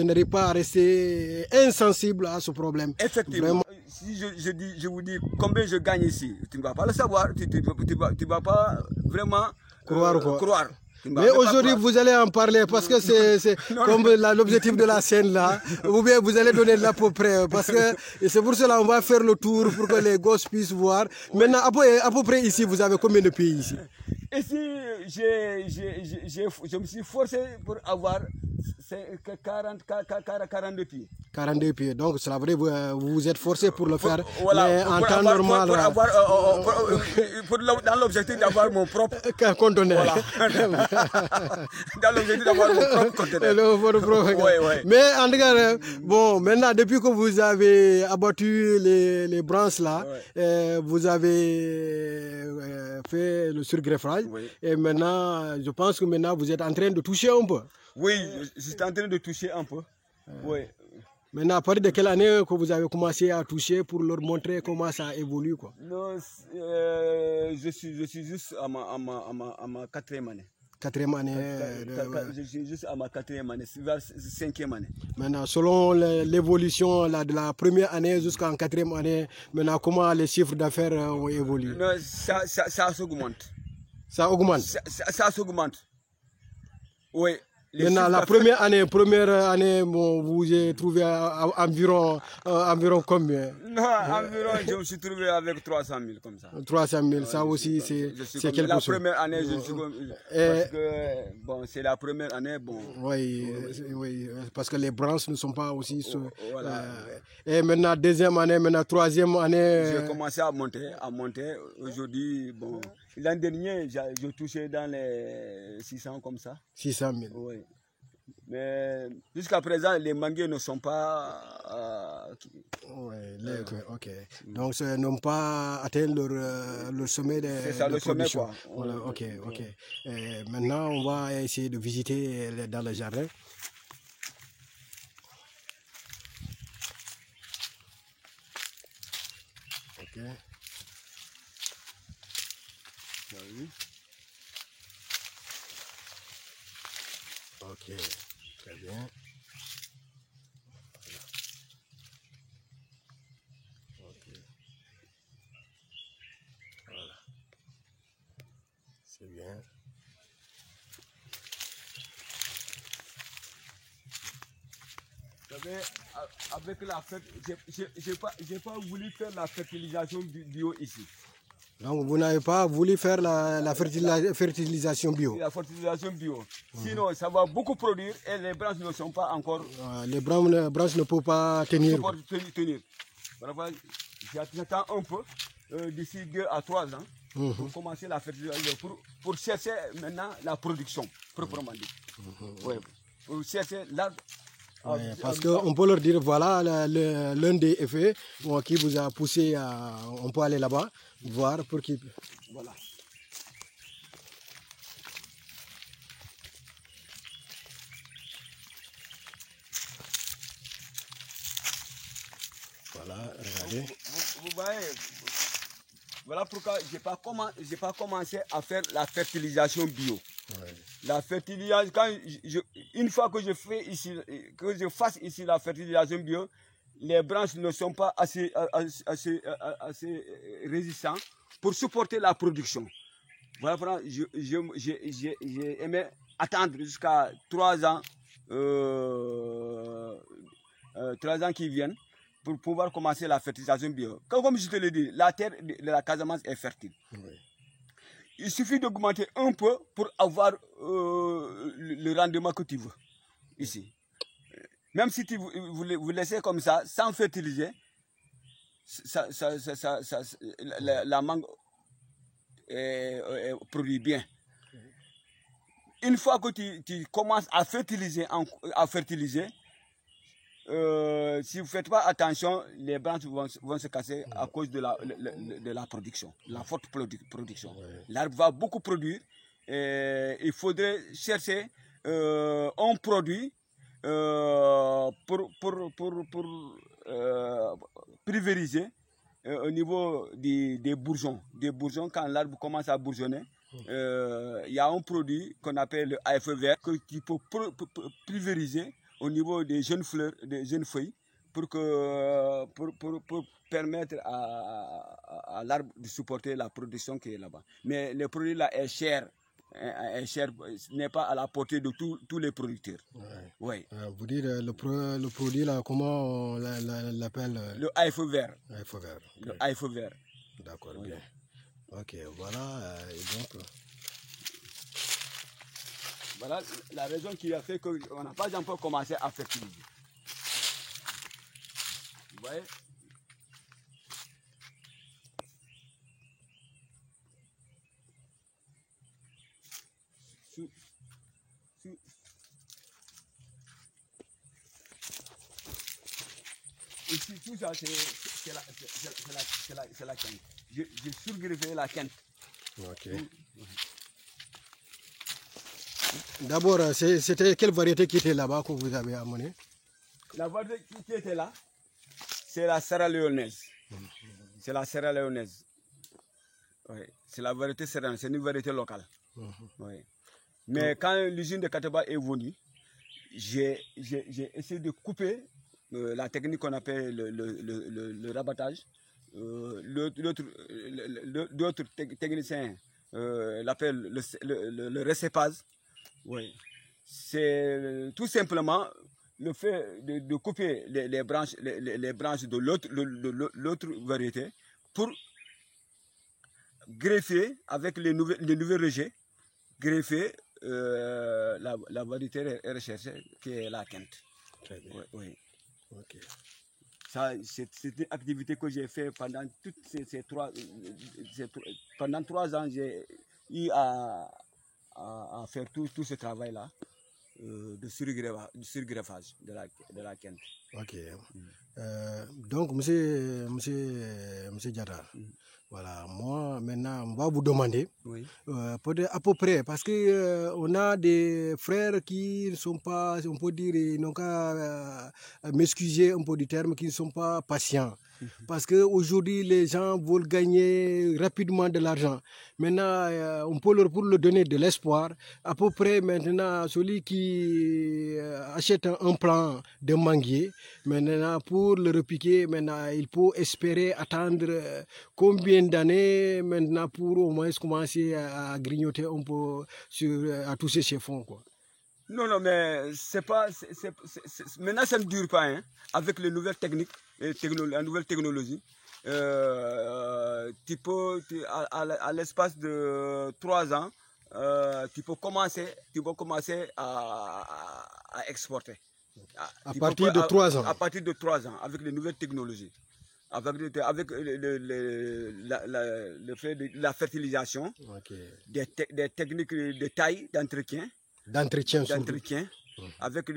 n'arrive pas à rester insensible à ce problème. Effectivement. Vraiment. Si je vous dis combien je gagne ici, tu ne vas pas le savoir, tu ne vas pas vraiment croire. Mais aujourd'hui, vous allez en parler parce que c'est comme l'objectif de la scène là. Ou bien vous allez donner l'à peu près. Parce que c'est pour cela qu'on va faire le tour pour que les gosses puissent voir. Maintenant, à peu près ici, vous avez combien de pays ici? Ici, je me suis forcé pour avoir 42 pieds. 42 pieds. Donc, cela veut dire que vous vous êtes forcé pour le faire en temps normal. Dans l'objectif d'avoir mon propre conteneur. Voilà. Dans l'objectif d'avoir mon propre conteneur. Mais en tout cas, bon, maintenant, depuis que vous avez abattu les branches là, vous avez fait le surgreffage. Et maintenant, je pense que maintenant, vous êtes en train de toucher un peu. Oui, je suis en train de toucher un peu. Oui. Maintenant, à partir de quelle année que vous avez commencé à toucher pour leur montrer comment ça évolue, quoi? Non, je suis juste à ma quatrième année. Quatrième année. Je suis juste à ma quatrième année, vers 5e année. Maintenant, selon l'évolution de la première année jusqu'en quatrième année, maintenant, comment les chiffres d'affaires ont évolué? Non, ça s'augmente. Ça augmente? Ça s'augmente. Oui. Maintenant, la première année, bon, vous avez trouvé environ combien? Non, environ, je me suis trouvé avec 300 000 comme ça. 300 000, ça aussi, c'est quelque chose. La première année, je suis comme... Parce que, bon, c'est la première année, bon... Oui, parce que les branches ne sont pas aussi... Voilà. Et maintenant, deuxième année, maintenant, troisième année... J'ai commencé à monter. Aujourd'hui, bon... L'an dernier, je touchais dans les 600 comme ça. 600 000. Oui. Mais jusqu'à présent, les manguiers ne sont pas... Oui, ok. Donc, ils n'ont pas atteint leur sommet de C'est ça, le sommet, quoi. Voilà, ok. Et maintenant, on va essayer de visiter dans le jardin. Ok. Oui. Ok, très bien. Ok. Voilà. C'est bien. Vous savez, avec la fête, j'ai pas voulu faire la fertilisation bio ici. Donc vous n'avez pas voulu faire la fertilisation bio? La fertilisation bio. Sinon, ça va beaucoup produire et les branches ne sont pas encore... les branches ne peuvent pas tenir. J'attends un peu, d'ici 2 à 3 ans, pour commencer la fertilisation, pour chercher maintenant la production, proprement dit. Pour chercher l'arbre. Parce qu'on peut leur dire, voilà l'un des effets qui vous a poussé à... On peut aller là-bas, voir pour qu'ils... Voilà. Voilà, regardez. Vous voyez, voilà pourquoi je n'ai pas commencé à faire la fertilisation bio. Ouais. La fertilisation, une fois que je fasse ici la fertilisation bio, les branches ne sont pas assez résistants pour supporter la production. Voilà, j'ai aimé attendre jusqu'à 3 ans, 3 ans qui viennent pour pouvoir commencer la fertilisation bio. Comme je te l'ai dit, la terre de la Casamance est fertile. Oui. Il suffit d'augmenter un peu pour avoir le rendement que tu veux ici. Même si vous laissez comme ça, sans fertiliser, la mangue produit bien. Une fois que tu commences à fertiliser, si vous ne faites pas attention, les branches vont se casser à cause de la production, la forte production. Ouais. L'arbre va beaucoup produire. Il faudrait chercher un produit pour pulvériser au niveau des bourgeons. Des bourgeons, quand l'arbre commence à bourgeonner, il y a un produit qu'on appelle le AFE vert qui peut pulvériser au niveau des jeunes fleurs, des jeunes feuilles, pour permettre à l'arbre de supporter la production qui est là-bas. Mais le produit là est cher, n'est pas à la portée de tous les producteurs. Ouais. Ouais. Vous dites le produit là, comment on l'appelle? Le AFE vert. AFE vert. Le AFE vert. D'accord, oui. Bien. Ok, voilà. Et donc... Voilà la raison qui a fait qu'on n'a pas encore commencé à fertiliser. Vous voyez? Ici, tout ça, c'est la quinte. J'ai surgreffé la quinte. Ok. D'abord, c'était quelle variété qui était là-bas que vous avez amené? La variété qui était là, c'est la Sierra Leonaise. C'est la Sierra Leonaise. Oui. C'est la variété Sierra Leonaise, c'est une variété locale. Oui. Mais quand l'usine de Kataba est venue, j'ai essayé de couper la technique qu'on appelle le rabattage. D'autres techniciens l'appellent le récépage. Oui. C'est tout simplement le fait de couper les branches de l'autre variété pour greffer avec les nouveaux rejets, greffer la variété recherchée qui est la quinte. Très bien. Oui, oui. Okay. C'est une activité que j'ai fait pendant toutes pendant 3 ans. J'ai eu à faire tout ce travail-là de surgreffage de la quinte. Ok. Donc, monsieur Diatta, voilà, moi maintenant, on va vous demander, oui. À peu près, parce que on a des frères qui ne sont pas, on peut dire, ils n'ont qu'à m'excuser un peu du terme, qui ne sont pas patients. Parce qu'aujourd'hui, les gens veulent gagner rapidement de l'argent. Maintenant, on peut leur donner de l'espoir. À peu près, maintenant, celui qui achète un plant de manguier, maintenant, pour le repiquer, maintenant, il peut espérer attendre combien d'années, maintenant, pour au moins commencer à grignoter un peu à toucher ses fonds, quoi. Non, mais c'est pas. Maintenant, ça ne dure pas, hein, avec les nouvelles techniques. La nouvelle technologie, tu peux, à l'espace de 3 ans, tu peux commencer à exporter. À partir de 3 ans. À partir de 3 ans, avec les nouvelles technologies, avec le fait de la fertilisation, okay. des techniques de taille, d'entretien. Avec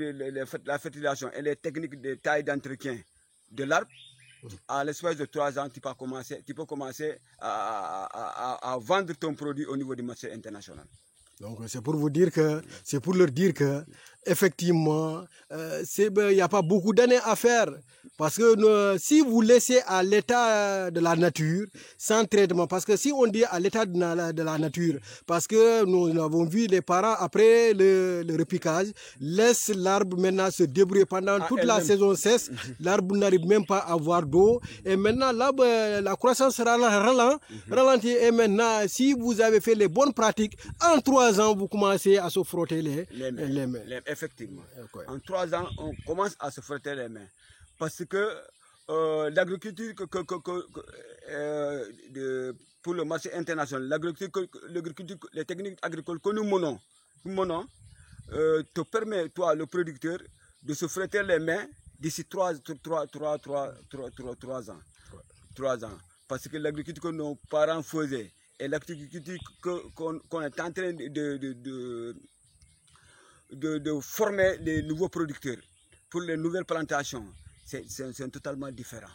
la fertilisation et les techniques de taille d'entretien de l'arbre, à l'espace de 3 ans, tu peux commencer à vendre ton produit au niveau du marché international. Donc c'est pour vous dire que, c'est pour leur dire que, effectivement, il n'y a pas beaucoup d'années à faire. Parce que si vous laissez à l'état de la nature, sans traitement, parce que si on dit à l'état de la nature, parce que nous avons vu les parents, après le repiquage, laissent l'arbre maintenant se débrouiller pendant toute la saison sèche. L'arbre n'arrive même pas à avoir d'eau. Et maintenant, l'arbre, la croissance ralentit. Et maintenant, si vous avez fait les bonnes pratiques, en 3 ans, vous commencez à se frotter les mains. Effectivement. Okay. En 3 ans, on commence à se frotter les mains. Parce que l'agriculture pour le marché international, les techniques agricoles que nous menons te permet, toi, le producteur, de se frotter les mains d'ici 3 ans. 3 ans. Parce que l'agriculture que nos parents faisaient et l'agriculture qu'on est en train de former les nouveaux producteurs pour les nouvelles plantations, c'est totalement différent.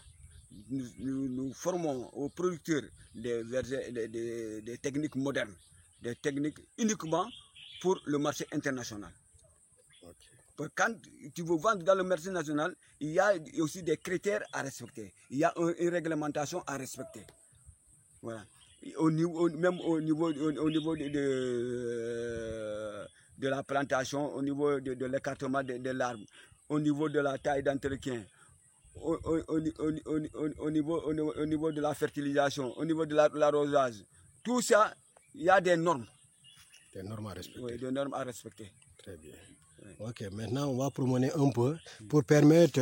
Nous formons aux producteurs des techniques modernes, des techniques uniquement pour le marché international. Okay. Quand tu veux vendre dans le marché national, il y a aussi des critères à respecter. Il y a une réglementation à respecter. Voilà. Même au niveau de la plantation, au niveau de l'écartement de l'arbre, au niveau de la taille d'entretien, au niveau de la fertilisation, au niveau de l'arrosage. Tout ça, il y a des normes. Des normes à respecter. Oui, des normes à respecter. Très bien. Ok, maintenant on va promener un peu pour permettre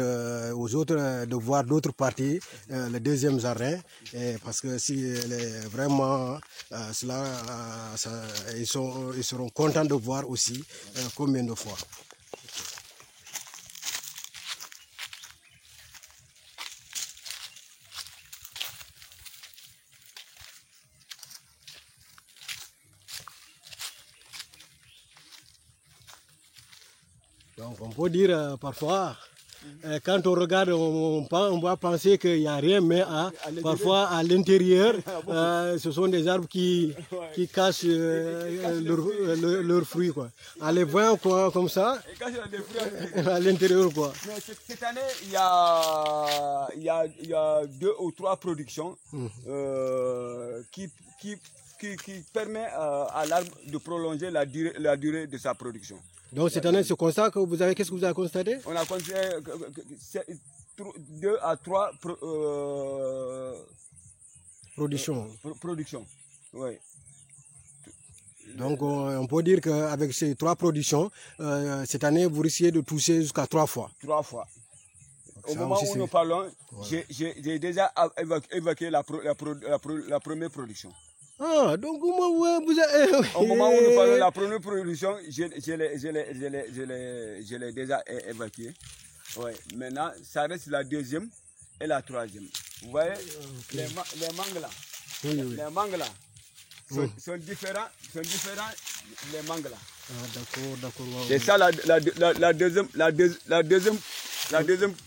aux autres de voir d'autres parties, le deuxième jardin, parce que si vraiment ils seront contents de voir aussi combien de fois. Donc on peut dire parfois, quand on regarde, on va penser qu'il n'y a rien, mais parfois à l'intérieur, ce sont des arbres qui cachent leurs fruits. Quoi. En les voyant comme ça, à l'intérieur. Cette année, il y a 2 ou 3 productions qui permettent à l'arbre de prolonger la durée de sa production. Donc cette année, ce constat que vous avez, qu'est-ce que vous avez constaté? On a constaté 2 à 3 productions. Oui. Donc on peut dire qu'avec ces 3 productions, cette année, vous risquez de toucher jusqu'à 3 fois. 3 fois. Au moment où nous parlons, j'ai déjà évacué la première production. Ah, donc au moment où nous parlons, la première production, je l'ai déjà évacuée. Ouais. Maintenant, ça reste la deuxième et la troisième. Vous voyez, les mangues là, les mangues là sont différents, les mangues là. Ah, d'accord. C'est ça la deuxième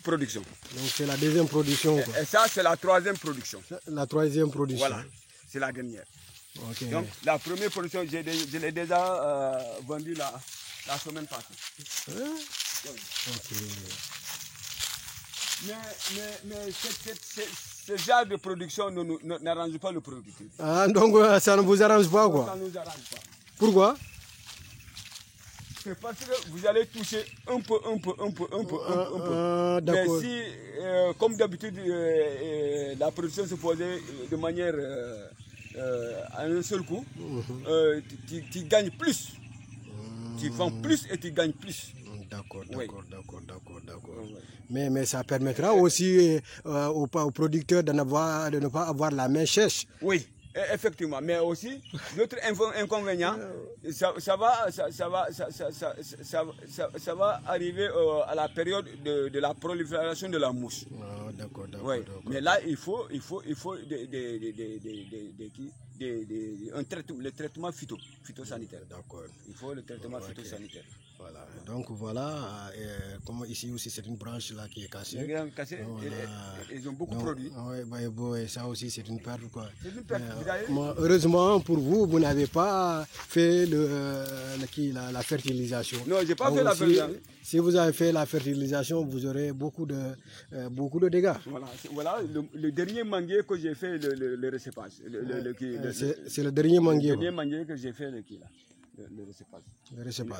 production. Donc c'est la deuxième production. Et ça, c'est la troisième production. La troisième production. Voilà, c'est la dernière. Okay. Donc la première production, je l'ai déjà vendue la semaine passée. Okay. Mais ce genre de production n'arrange pas le producteur. Ah, donc ça ne vous arrange pas quoi? Ça ne nous arrange pas. Pourquoi? C'est parce que vous allez toucher un peu. Mais si, comme d'habitude, la production se faisait de manière à un seul coup, tu gagnes plus. Tu vends plus et tu gagnes plus. D'accord. Mais ça permettra aussi aux producteurs de ne pas avoir la main sèche. Oui, effectivement. Mais aussi, l'autre inconvénient, ça va arriver à la période de la prolifération de la mouche. Ah, d'accord. Mais là, il faut le traitement phytosanitaire. D'accord. Il faut le traitement phytosanitaire. Voilà, donc voilà, comme ici aussi c'est une branche là qui est cassée. Voilà. Ils ont beaucoup produit. Ouais, ça aussi c'est une perte quoi. C'est une perte. Heureusement pour vous, vous n'avez pas fait la fertilisation. Non, j'ai pas fait la fertilisation. Si vous avez fait la fertilisation, vous aurez beaucoup de dégâts. Voilà le dernier manguier que j'ai fait le récepage. C'est le dernier manguier. Le dernier manguier que j'ai fait le récepage.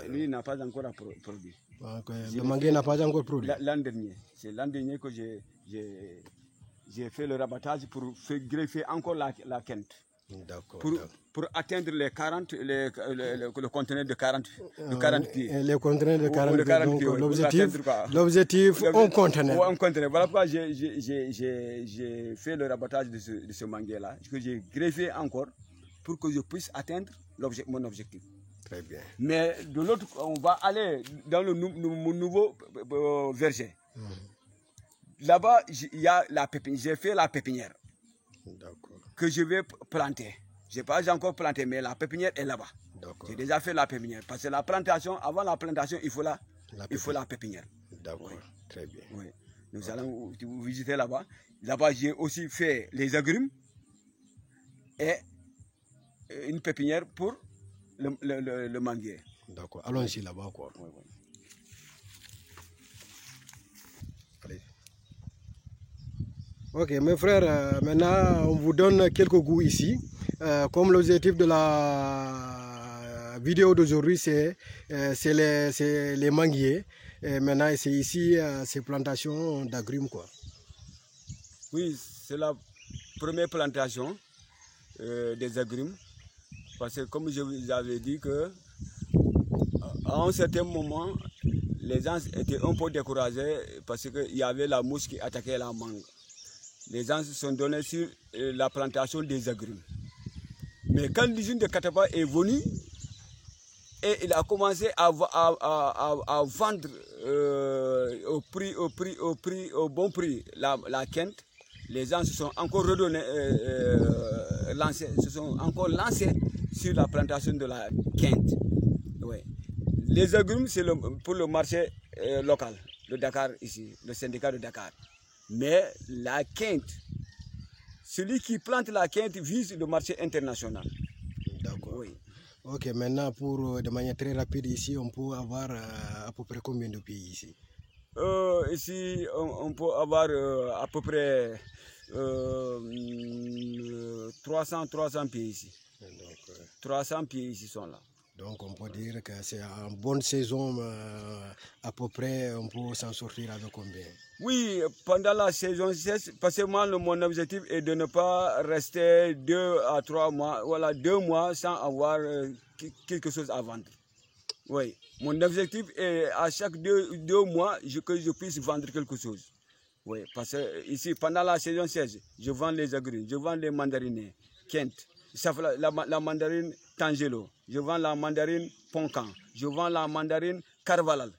Lui, il n'a pas encore produit. Le manguier n'a pas encore produit. L'an dernier. C'est l'an dernier que j'ai fait le rabattage pour greffer encore la quinte. D'accord. Pour atteindre les 40, le conteneur de 40 pieds. Les conteneurs de 40 pieds. L'objectif, un conteneur. Un conteneur. Voilà pourquoi j'ai fait le rabattage de ce manguier-là, que j'ai greffé encore pour que je puisse atteindre mon objectif. Très bien. Mais de l'autre, on va aller dans mon nouveau verger. Là-bas, il y a la pépinière. J'ai fait la pépinière que je vais planter. Je n'ai pas encore planté, mais la pépinière est là-bas. J'ai déjà fait la pépinière. Parce que la plantation, avant la plantation, il faut la pépinière. D'accord, très bien. Oui. Nous allons vous visiter là-bas. Là-bas, j'ai aussi fait les agrumes et une pépinière pour le manguier. D'accord, allons-y là-bas quoi. Oui. Allez. Ok, mes frères, maintenant on vous donne quelques goûts ici. Comme l'objectif de la vidéo d'aujourd'hui, c'est les manguiers. Et maintenant, c'est ici ces plantations d'agrumes quoi. Oui, c'est la première plantation des agrumes. Parce que comme je vous avais dit que à un certain moment, les gens étaient un peu découragés parce qu'il y avait la mouche qui attaquait la mangue. Les gens se sont donnés sur la plantation des agrumes. Mais quand l'usine de Kataba est venue et il a commencé à vendre au bon prix la quinte, les gens se sont encore lancés sur la plantation de la quinte. Ouais. Les agrumes, c'est pour le marché local, le Dakar ici, le syndicat de Dakar. Mais la quinte, celui qui plante la quinte vise le marché international. D'accord. Oui. Ok, maintenant de manière très rapide ici, on peut avoir à peu près combien de pays ici? Ici, on peut avoir à peu près 300 pieds ici. Donc, 300 pieds ici sont là. Donc on peut dire que c'est en bonne saison, à peu près, on peut s'en sortir avec combien? Oui, pendant la saison 16, parce que moi, mon objectif est de ne pas rester 2 à 3 mois, voilà, 2 mois sans avoir quelque chose à vendre. Oui, mon objectif est à chaque 2 mois que je puisse vendre quelque chose. Oui, parce que ici, pendant la saison 16, je vends les agrumes, je vends les mandarines, Kent, la mandarine Tangelo, je vends la mandarine Poncan, je vends la mandarine Carvalal.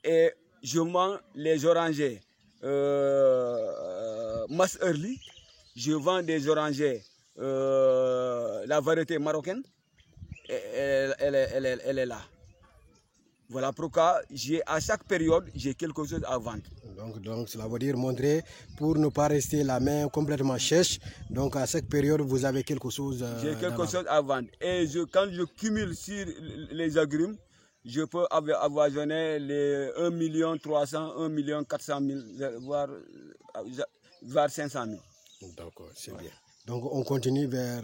Et je vends les orangers Mass Early, je vends des orangers la variété marocaine, elle est là. Voilà pourquoi à chaque période, j'ai quelque chose à vendre. Donc cela veut dire montrer pour ne pas rester la main complètement sèche. Donc à chaque période, vous avez quelque chose j'ai quelque chose à vendre. Et quand je cumule sur les agrumes, je peux avoisiner les 1 300 000, 1 400 000, voire 500 000. D'accord, c'est bien. Donc on continue vers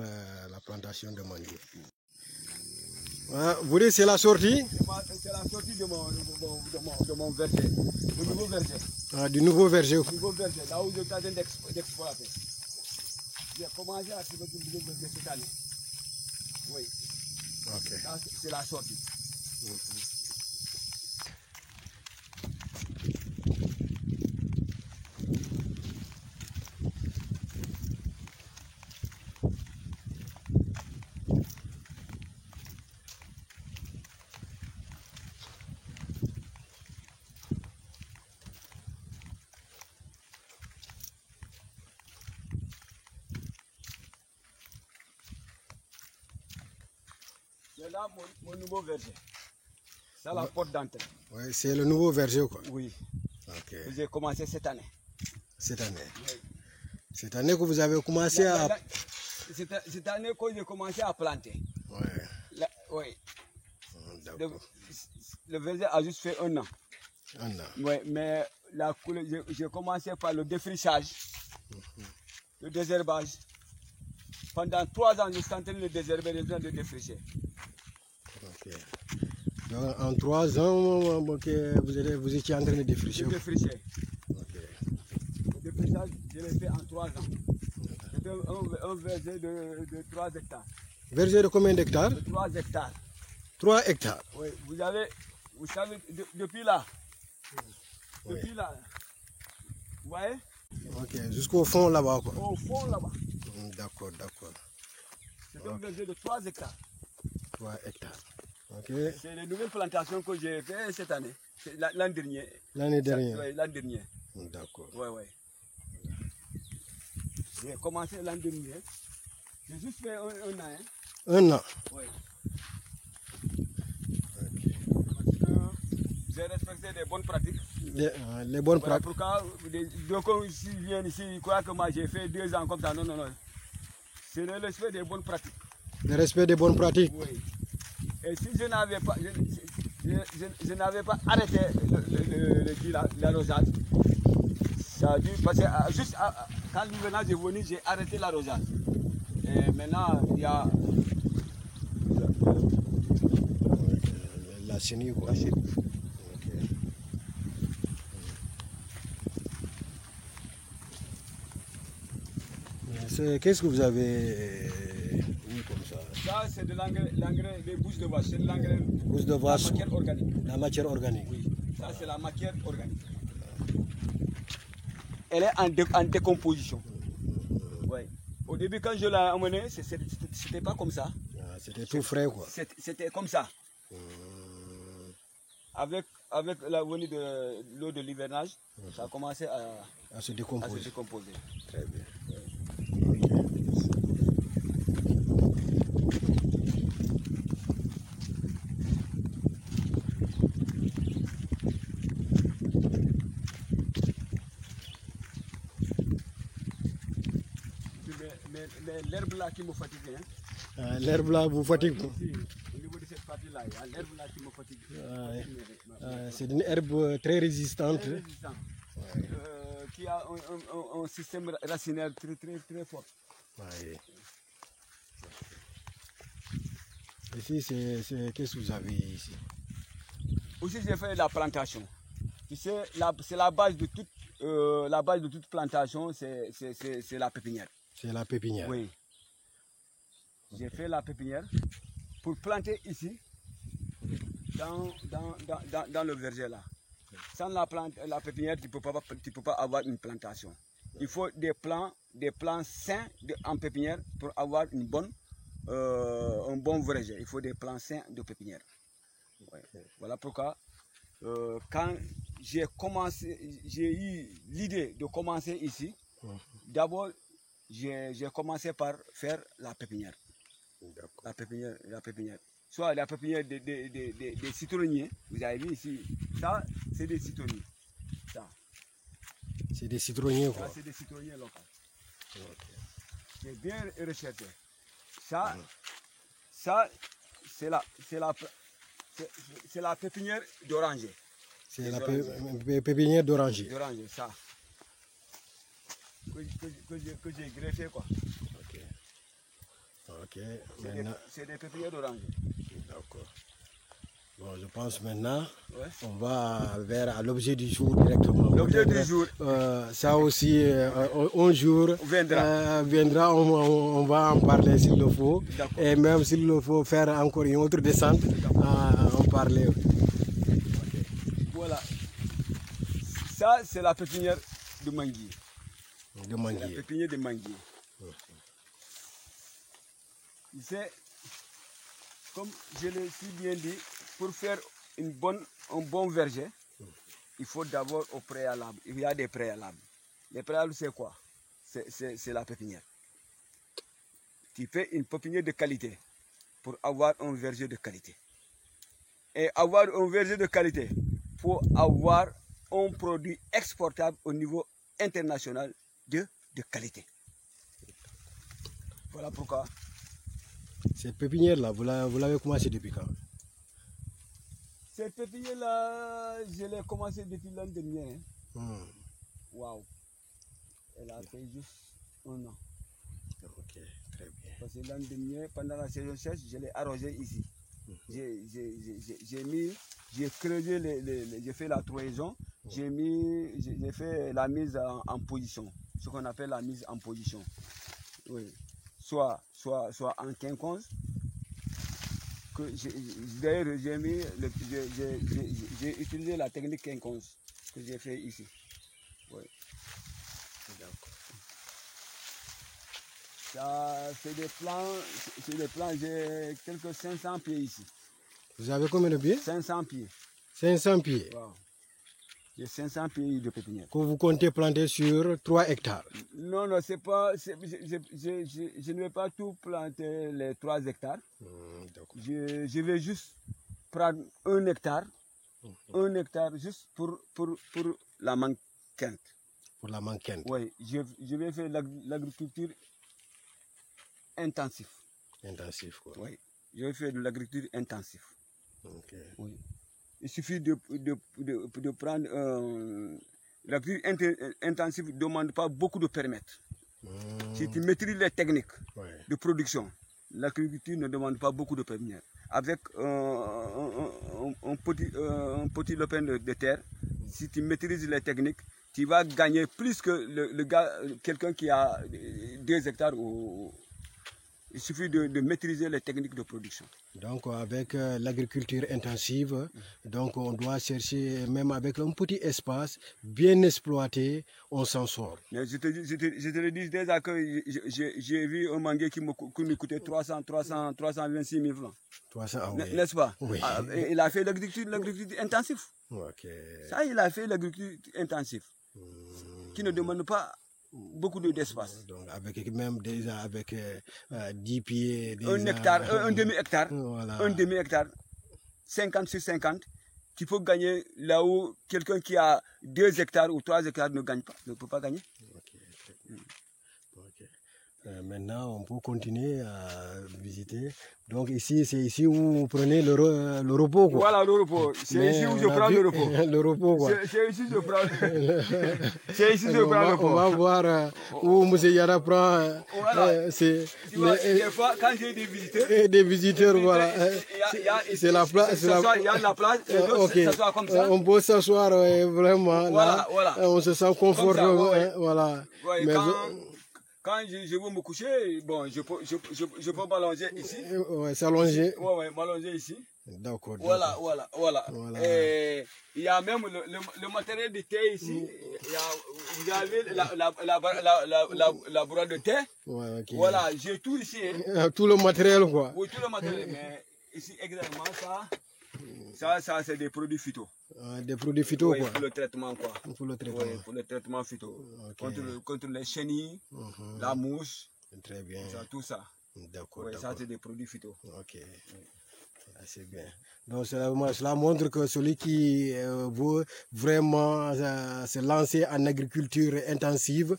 la plantation de mangue. Vous dites c'est la sortie? C'est la sortie de mon verger, du nouveau verger. Du nouveau verger. Du nouveau verger, là où je suis en train d'exploiter. J'ai commencé à trouver du nouveau verger cette année. Oui. Ok. C'est la sortie. C'est là mon nouveau verger. C'est la porte d'entrée. Ouais, c'est le nouveau verger, quoi. Oui. Ok. J'ai commencé cette année. Cette année. Oui. Cette année que vous avez commencé à... Cette année que j'ai commencé à planter. Ouais. Oui. D'accord. Le verger a juste fait 1 an. 1 an. Oui, mais j'ai commencé par le défrichage, le désherbage. Pendant 3 ans, je suis en train de désherber, de défricher. Ok. Donc, en 3 ans, vous étiez en train de défricher. De défricher. Ok. Le défrichage, je l'ai fait en 3 ans. C'était un verger de 3 hectares. Verger de combien d'hectares? De 3 hectares. 3 hectares. Oui, vous savez, depuis là. Oui. Depuis là. Vous voyez? Ok, jusqu'au fond là-bas, quoi. Au fond là-bas. D'accord, d'accord. C'est un verger de 3 hectares. 3 hectares. Ok. C'est les nouvelles plantations que j'ai fait cette année. L'an dernier. L'année dernière. Oui, l'an dernier. D'accord. Oui, oui. J'ai commencé l'an dernier. J'ai juste fait 1 an. Hein. 1 an. Oui. Okay. Parce que j'ai respecté des bonnes pratiques. Les bonnes Voilà pratiques. pourquoi, donc, s'ils viennent ici, ils croient que moi j'ai fait 2 ans comme ça. Non, non, non. C'est le respect des bonnes pratiques. Le respect des bonnes pratiques. Oui. Et si je n'avais pas, je n'avais pas arrêté l'arrosage, ça a dû passer juste quand l'hivernage est venu, j'ai arrêté l'arrosage. Et maintenant, il y a la chenille, quoi. la chenille. Qu'est-ce que vous avez mis comme ça? Ça, c'est de l'engrais des bousses de vache. C'est de l'engrais, Bouse de la vache, matière organique. la matière organique. Oui, ça, c'est la matière organique. Elle est en décomposition. Oui. Au début, quand je l'ai amené, c'était pas comme ça. Ah, c'était tout frais, quoi. C'était comme ça. Avec la venue de l'eau de l'hivernage, ça a commencé À se décomposer. Très bien. Mais l'herbe là qui me fatigue. Hein. L'herbe là vous fatigue. Ici, au niveau de cette partie-là, il y a l'herbe là qui me fatigue. C'est une herbe très résistante. Très résistante. Ouais. Qui a un système racinaire très, très, très fort. Ouais. Ici, qu'est-ce que vous avez ici? Aussi, j'ai fait la plantation. Tu sais, c'est la base de toute plantation, c'est la pépinière. C'est la pépinière. Oui. J'ai fait la pépinière pour planter ici, dans le verger là. Sans la pépinière, tu ne peux pas avoir une plantation. Il faut des plants sains en pépinière pour avoir un bon verger. Il faut des plants sains de pépinière. Ouais. Voilà pourquoi, quand j'ai eu l'idée de commencer ici, d'abord, j'ai commencé par faire la pépinière. La pépinière. Soit la pépinière des citronniers. Vous avez vu ici, ça, c'est des citronniers. Ça. C'est des citronniers, quoi. Ça, c'est des citronniers locaux. Okay. J'ai bien recherché. Ça, c'est la pépinière d'oranger. C'est la pépinière d'oranger. D'oranger, ça. Que j'ai greffé, quoi. Ok. Ok. C'est des pépinières d'oranger. D'accord. Bon, je pense maintenant, ouais. On va vers l'objet du jour directement. L'objet du jour. Ça aussi, un jour viendra. On va en parler s'il le faut. Et même s'il le faut faire encore une autre descente, en parler. Okay. Voilà. Ça, c'est la pépinière de manguier. De manguier. La pépinière de manguier. C'est, comme je l'ai si bien dit, pour faire un bon verger, il faut d'abord au préalable. Il y a des préalables. Les préalables, c'est quoi? C'est la pépinière. Tu fais une pépinière de qualité pour avoir un verger de qualité. et avoir un verger de qualité, il faut avoir un produit exportable au niveau international de qualité. Voilà pourquoi. Cette pépinière-là, vous l'avez commencé depuis quand? Cette pépinière-là, je l'ai commencé depuis l'an dernier. Waouh! Elle a fait juste 1 an. Ok, très bien. Parce que l'an dernier, pendant la saison sèche, je l'ai arrosé ici. J'ai creusé, j'ai fait la trouaison, j'ai fait la mise en position, ce qu'on appelle la mise en position. Oui. Soit en quinconce. D'ailleurs, j'ai utilisé la technique quinconce que j'ai fait ici. Oui. C'est des plans, j'ai quelques 500 pieds ici. Vous avez combien de pieds? 500 pieds. 500 pieds. Wow. J'ai 500 pieds de pépinière. Que vous comptez planter sur 3 hectares? Non, c'est pas. Je ne vais pas tout planter les 3 hectares. Je vais juste prendre 1 hectare. 1 hectare juste pour la manquante. Pour la manquante? Oui, je vais faire l'agriculture intensive. Intensif, quoi. Oui, je vais faire de l'agriculture intensive. Ok. Oui. Il suffit de prendre l'agriculture intensive ne demande pas beaucoup de permettre. Si tu maîtrises les techniques de production, l'agriculture ne demande pas beaucoup de permettre. Avec un petit lopin de terre, si tu maîtrises les techniques, tu vas gagner plus que quelqu'un qui a 2 hectares. Il suffit de maîtriser les techniques de production. Donc avec l'agriculture intensive, donc on doit chercher, même avec un petit espace bien exploité, on s'en sort. Mais je te le dis déjà que j'ai vu un manguier qui me coûtait 326 000 francs. 300, ah oui. N'est-ce pas? Oui. Il a fait l'agriculture intensive. Okay. Ça, il a fait l'agriculture intensive, qui ne demande pas beaucoup d'espace. Donc avec même déjà avec 10 pieds, déjà, 1 hectare, un demi-hectare, voilà. Un demi-hectare, 50 sur 50, tu peux gagner là où quelqu'un qui a 2 hectares ou 3 hectares ne gagne pas, ne peut pas gagner. Okay. Maintenant, on peut continuer à visiter. Donc ici, c'est ici où vous prenez le repos, quoi. Voilà le repos. C'est ici où je prends le repos. Le repos, quoi. C'est ici que je prends. C'est ici que je prends le repos. On va voir où M. Yara prend. Voilà. Des fois, quand j'ai des visiteurs. Des visiteurs, voilà. C'est la place. Il y a la place. Okay. Comme ça. On peut s'asseoir vraiment. Voilà, là. voilà. On se sent confortable. Voilà. Ouais, mais quand je veux me coucher, bon, je peux m'allonger ici. Ouais, s'allonger. Ouais, m'allonger ici. D'accord. Voilà. Et il y a même le matériel de thé ici. Vous avez la boîte de thé. Ouais, okay. Voilà, j'ai tout ici. Hein. Tout le matériel, quoi. Oui, tout le matériel. Mais ici, exactement ça c'est des produits phyto. Des produits phyto, oui, quoi. Pour le traitement, quoi. Pour le traitement. Oui, pour le traitement phyto. Okay. Contre les chenilles, la mouche. Très bien. Tout ça. D'accord. Oui, ça c'est des produits phyto. Ok. C'est bien. Donc cela montre que celui qui veut vraiment se lancer en agriculture intensive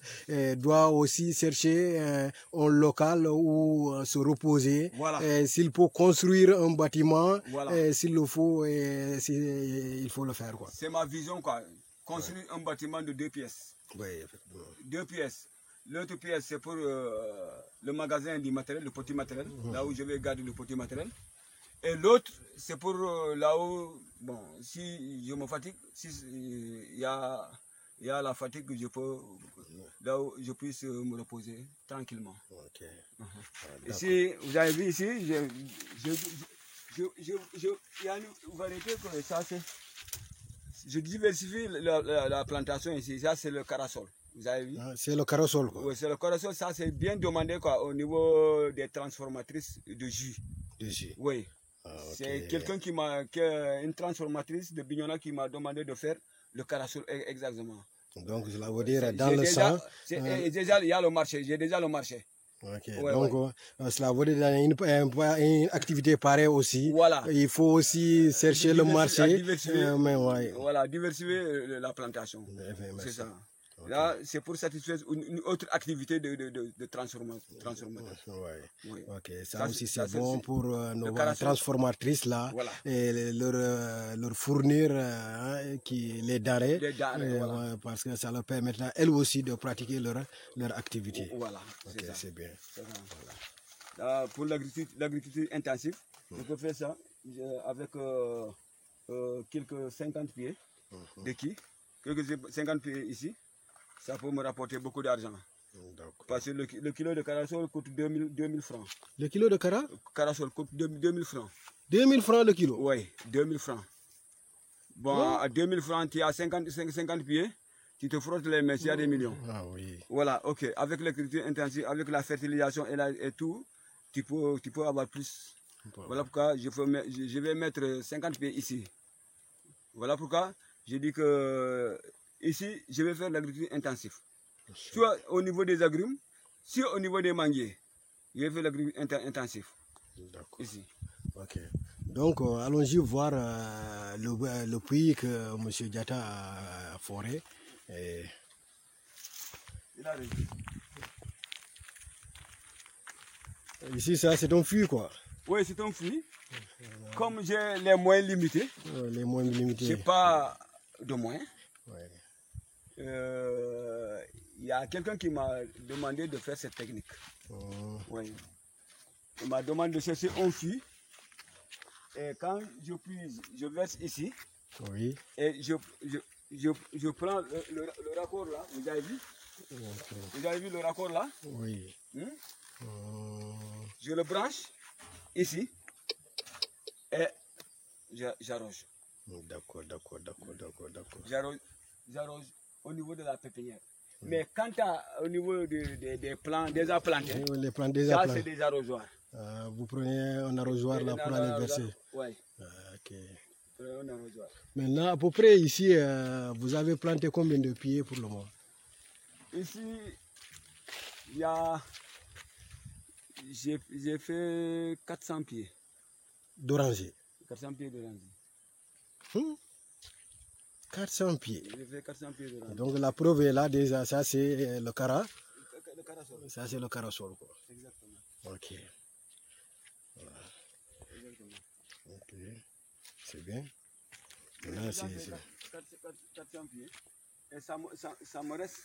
doit aussi chercher un local où se reposer. Voilà. S'il peut construire un bâtiment, voilà. S'il le faut, il faut le faire, quoi. C'est ma vision, quoi. Construire un bâtiment de 2 pièces. Oui, effectivement. 2 pièces. L'autre pièce, c'est pour le magasin du matériel, le petit matériel, là où je vais garder le petit matériel. Et l'autre, c'est pour là où, bon, si je me fatigue, si il y a la fatigue, là où je puisse me reposer tranquillement. Okay. Ici, vous avez vu ici, il y a une variété que ça c'est. Je diversifie la plantation ici, ça c'est le corossol. Vous avez vu? C'est le corossol, quoi. Oui, c'est le corossol, ça c'est bien demandé, quoi, au niveau des transformatrices de jus. De jus? Oui. Okay. C'est quelqu'un une transformatrice de Bignona qui m'a demandé de faire le corossol exactement. Donc, je la veux dire, dans le sang. Déjà, il y a le marché, j'ai déjà le marché. Ok, Ouais, donc cela veut dire dans une activité pareille aussi. Voilà. Il faut aussi chercher le marché. Mais ouais. Voilà, diversifier la plantation. C'est ça. Okay. Là, c'est pour satisfaire une autre activité de transformateur. Ouais. Oui. Ok, ça aussi c'est bon pour nos transformatrices là, voilà. Et leur fournir les denrées, voilà. parce que ça leur permettra elles aussi de pratiquer leur activité. Voilà, ok, c'est bien. Là, pour l'agriculture intensive, je peux faire ça avec quelques 50 pieds de qui, quelques 50 pieds ici. Ça peut me rapporter beaucoup d'argent. Parce que le kilo de carasol coûte 2000 francs. Le kilo de carasol coûte 2000 francs. 2000 francs le kilo? Oui, 2000 francs. Bon, à 2000 francs, tu as 50 pieds, tu te frottes les mains, il y a des millions. Ah oui. Voilà, ok. Avec l'agriculture intensive, avec la fertilisation et tout, tu peux avoir plus. Voilà pourquoi je vais mettre 50 pieds ici. Voilà pourquoi je dis que ici, je vais faire l'agriculture intensive. Soit au niveau des agrumes, soit au niveau des manguiers. Je vais faire l'agriculture intensive. D'accord. Ici. Ok. Donc, allons-y voir le puits que M. Diatta a foré. Et... Il arrive. Ici, ça, c'est un puits, quoi. Oui, c'est un puits. Comme j'ai les moyens limités, j'ai pas de moyens. Ouais. Il y a quelqu'un qui m'a demandé de faire cette technique. Oui. Il m'a demandé de chercher un puits. Et quand je puise, je verse ici. Oui. Et je prends le raccord là, vous avez vu? Okay. Vous avez vu le raccord là? Oui. Je le branche ici et j'arrose. D'accord. J'arrose au niveau de la pépinière. Mais quant au niveau des plants déjà plantés, les plants déjà ça plantés, c'est des arrosoirs. Vous prenez un arrosoir là pour aller verser. Oui. Ok. Un arrosoir. Maintenant, à peu près ici, vous avez planté combien de pieds pour le moment? Ici, il y a... J'ai fait 400 pieds. D'oranger? 400 pieds d'oranger. 400 pieds. J'ai fait 400 pieds d'oranger. Donc la preuve est là déjà, ça c'est le cara. Le carasol. Ça c'est le carasol, quoi. Exactement. Ok. Voilà. Exactement. Ok. C'est bien. Là, c'est 400 pieds. Et ça me reste.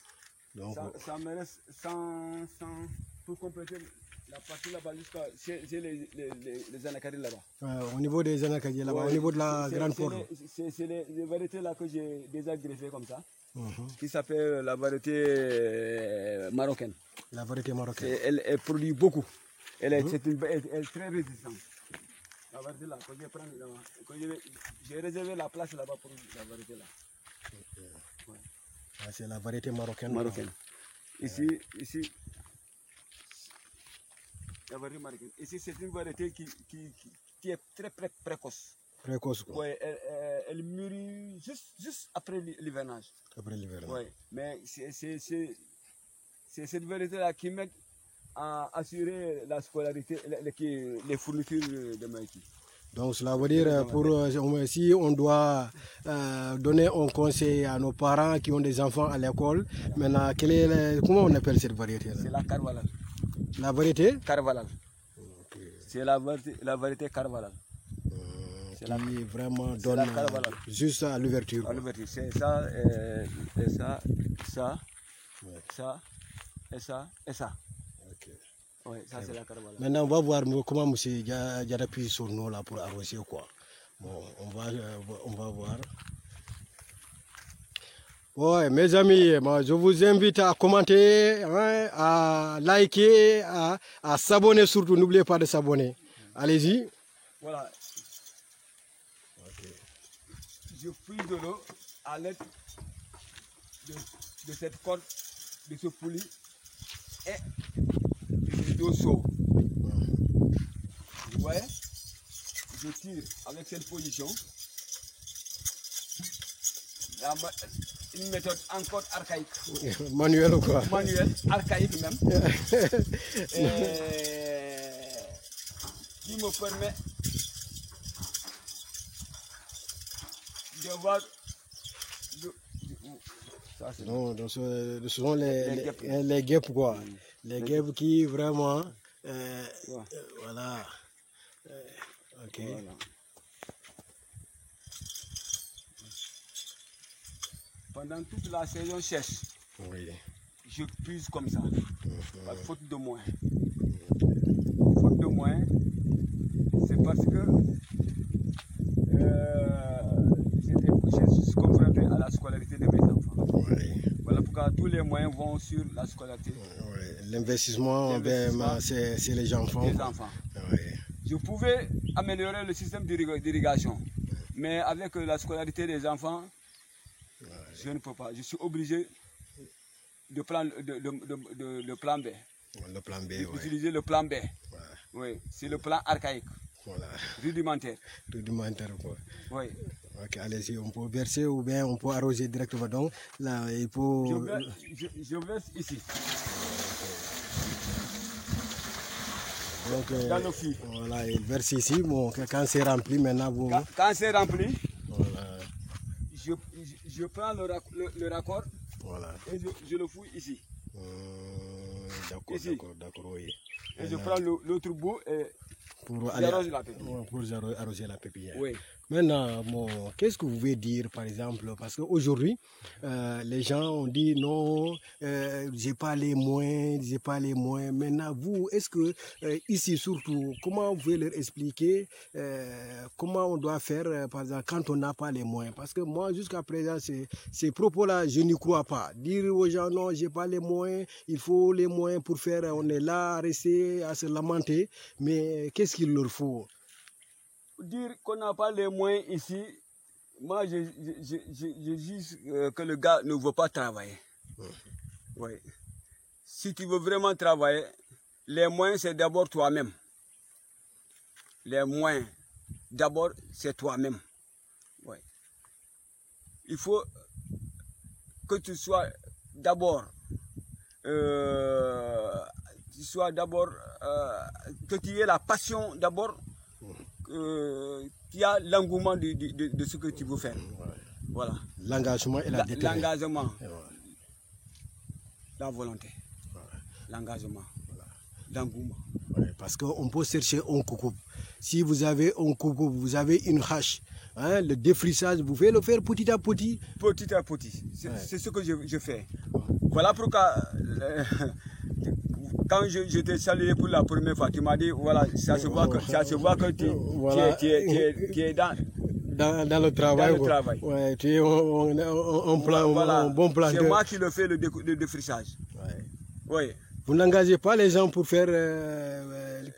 Donc, ça me reste 100 pour compléter la partie là-bas jusqu'à j'ai les anacardies là-bas. Au niveau des anacardies là-bas, au niveau de la grande porte. C'est les variétés là que j'ai déjà greffées comme ça. Qui s'appelle la variété marocaine. La variété marocaine. Elle produit beaucoup. Elle est très résistante. La variété là, j'ai réservé la place là-bas pour la variété là. Okay. Ouais. Ah, c'est la variété marocaine. Ici, la variété marocaine. Ici, c'est une variété qui est très précoce. Précoce, quoi. Ouais, elle mûrit juste après l'hivernage. Après l'hivernage. Ouais, mais c'est cette variété-là qui m'aide à assurer la scolarité, les fournitures de ma équipe. Donc cela veut dire, si on doit donner un conseil à nos parents qui ont des enfants à l'école, maintenant, comment on appelle cette variété? C'est la Carvalhal. La variété Carvalhal. Okay. C'est la variété Carvalhal. Qui vraiment donne juste à l'ouverture. À l'ouverture, c'est ça, et ça, ça, ouais. Ça, et ça, et ça. Okay. Oui, ça c'est la Carvalhal. Maintenant, on va voir comment M. Diatta appuie sur nous là pour arroser quoi. Bon, on va voir. Ouais, mes amis, moi, je vous invite à commenter, hein, à liker, à s'abonner surtout. N'oubliez pas de s'abonner. Allez-y. Voilà. Je puise de l'eau à l'aide de cette corde, de ce poulie et de l'eau chaude. Vous voyez, je tire avec cette position. une méthode encore archaïque. Manuel ou quoi? Manuel, archaïque même. Qui me permet de voir... Non, donc ce sont les guêpes quoi. Les guêpes qui vraiment... voilà. Ok. Voilà. Pendant toute la saison sèche, Oui. je puise comme ça, par faute de moyens. Faute de moyens, c'est parce que je suis confronté à la scolarité de mes enfants. Oui. Voilà pourquoi tous les moyens vont sur la scolarité. Oui. L'investissement, c'est les enfants. Des enfants. Oui. Je pouvais améliorer le système d'irrigation, mais avec la scolarité des enfants, je ne peux pas. Je suis obligé de prendre le plan B. Le plan B, D'utiliser le plan B. Ouais. Oui, c'est le plan archaïque. Voilà. Rudimentaire. Rudimentaire quoi. Oui. Ok, allez-y, on peut verser ou bien on peut arroser directement. Donc là, il faut... Je verse ici. Donc, dans le fil. Voilà, il verse ici. Bon, quand c'est rempli, maintenant vous... Quand c'est rempli, voilà. je prends le raccord, Voilà. et je le fouille ici. D'accord, oui. Et je prends l'autre bout et j'arrose la pépinière. Pour arroser la pépinière. Oui. Maintenant, qu'est-ce que vous pouvez dire, par exemple, parce qu'aujourd'hui, les gens ont dit non, j'ai pas les moyens. Maintenant, vous, est-ce que ici surtout, comment vous pouvez leur expliquer comment on doit faire, par exemple, quand on n'a pas les moyens? Parce que moi, jusqu'à présent, ces propos-là, je n'y crois pas. Dire aux gens non, j'ai pas les moyens, il faut les moyens pour faire, on est là à rester, à se lamenter, mais qu'est-ce qu'il leur faut? Dire qu'on n'a pas les moyens ici, moi je dis que le gars ne veut pas travailler. Oui. Si tu veux vraiment travailler, les moyens c'est d'abord toi-même. Les moyens, d'abord c'est toi-même. Oui. Il faut que tu sois d'abord, que tu aies la passion d'abord. Qui a l'engouement de ce que tu veux faire. Voilà. L'engagement et la détermination. L'engagement. La volonté. L'engagement. L'engouement. Parce qu'on peut chercher un coucou. Si vous avez un coucou, vous avez une hache. Hein, le défrichage, vous pouvez le faire petit à petit. Petit à petit. C'est ce que je fais. Voilà pourquoi... Quand je t'ai salué pour la première fois, tu m'as dit, voilà, ça se voit que tu es dans le travail. Dans le travail. Ouais, tu es un bon plan. C'est moi qui le fais, le défrichage. Ouais. Oui. Vous n'engagez pas les gens pour faire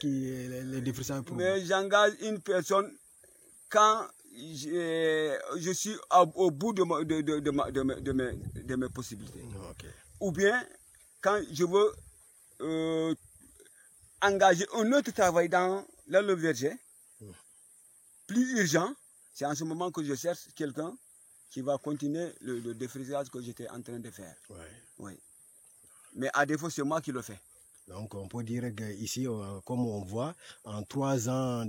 les défrichages pour Mais j'engage une personne quand je suis au bout de mes possibilités. Okay. Ou bien, quand je veux engager un autre travail dans le verger, plus urgent, c'est en ce moment que je cherche quelqu'un qui va continuer le défrichage que j'étais en train de faire. Ouais. Oui. Mais à défaut, c'est moi qui le fais. Donc on peut dire qu'ici, comme on voit, en 3 ans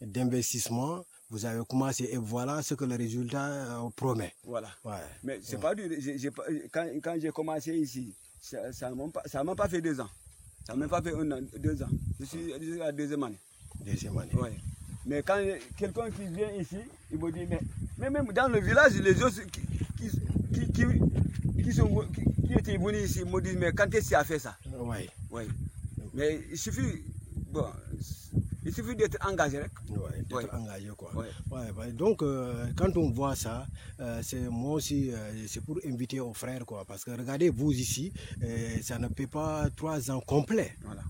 d'investissement, vous avez commencé et voilà ce que le résultat promet. Voilà. Ouais. Mais c'est pas dur. Quand j'ai commencé ici, ça ne m'a pas fait 2 ans. Ça ne m'a pas fait 1 an, 2 ans. Je suis à la 2e année. 2e année. Oui. Mais quand quelqu'un qui vient ici, il me dit, mais même dans le village, les autres qui étaient venus ici me disent, mais quand est-ce que tu as fait ça? Oui. Oui. Mais il suffit d'être engagé. Ouais, d'être engagé quoi. Ouais. Ouais, donc quand on voit ça, c'est moi aussi, c'est pour inviter aux frères quoi, parce que regardez vous ici, ça ne peut pas 3 ans complets. Voilà.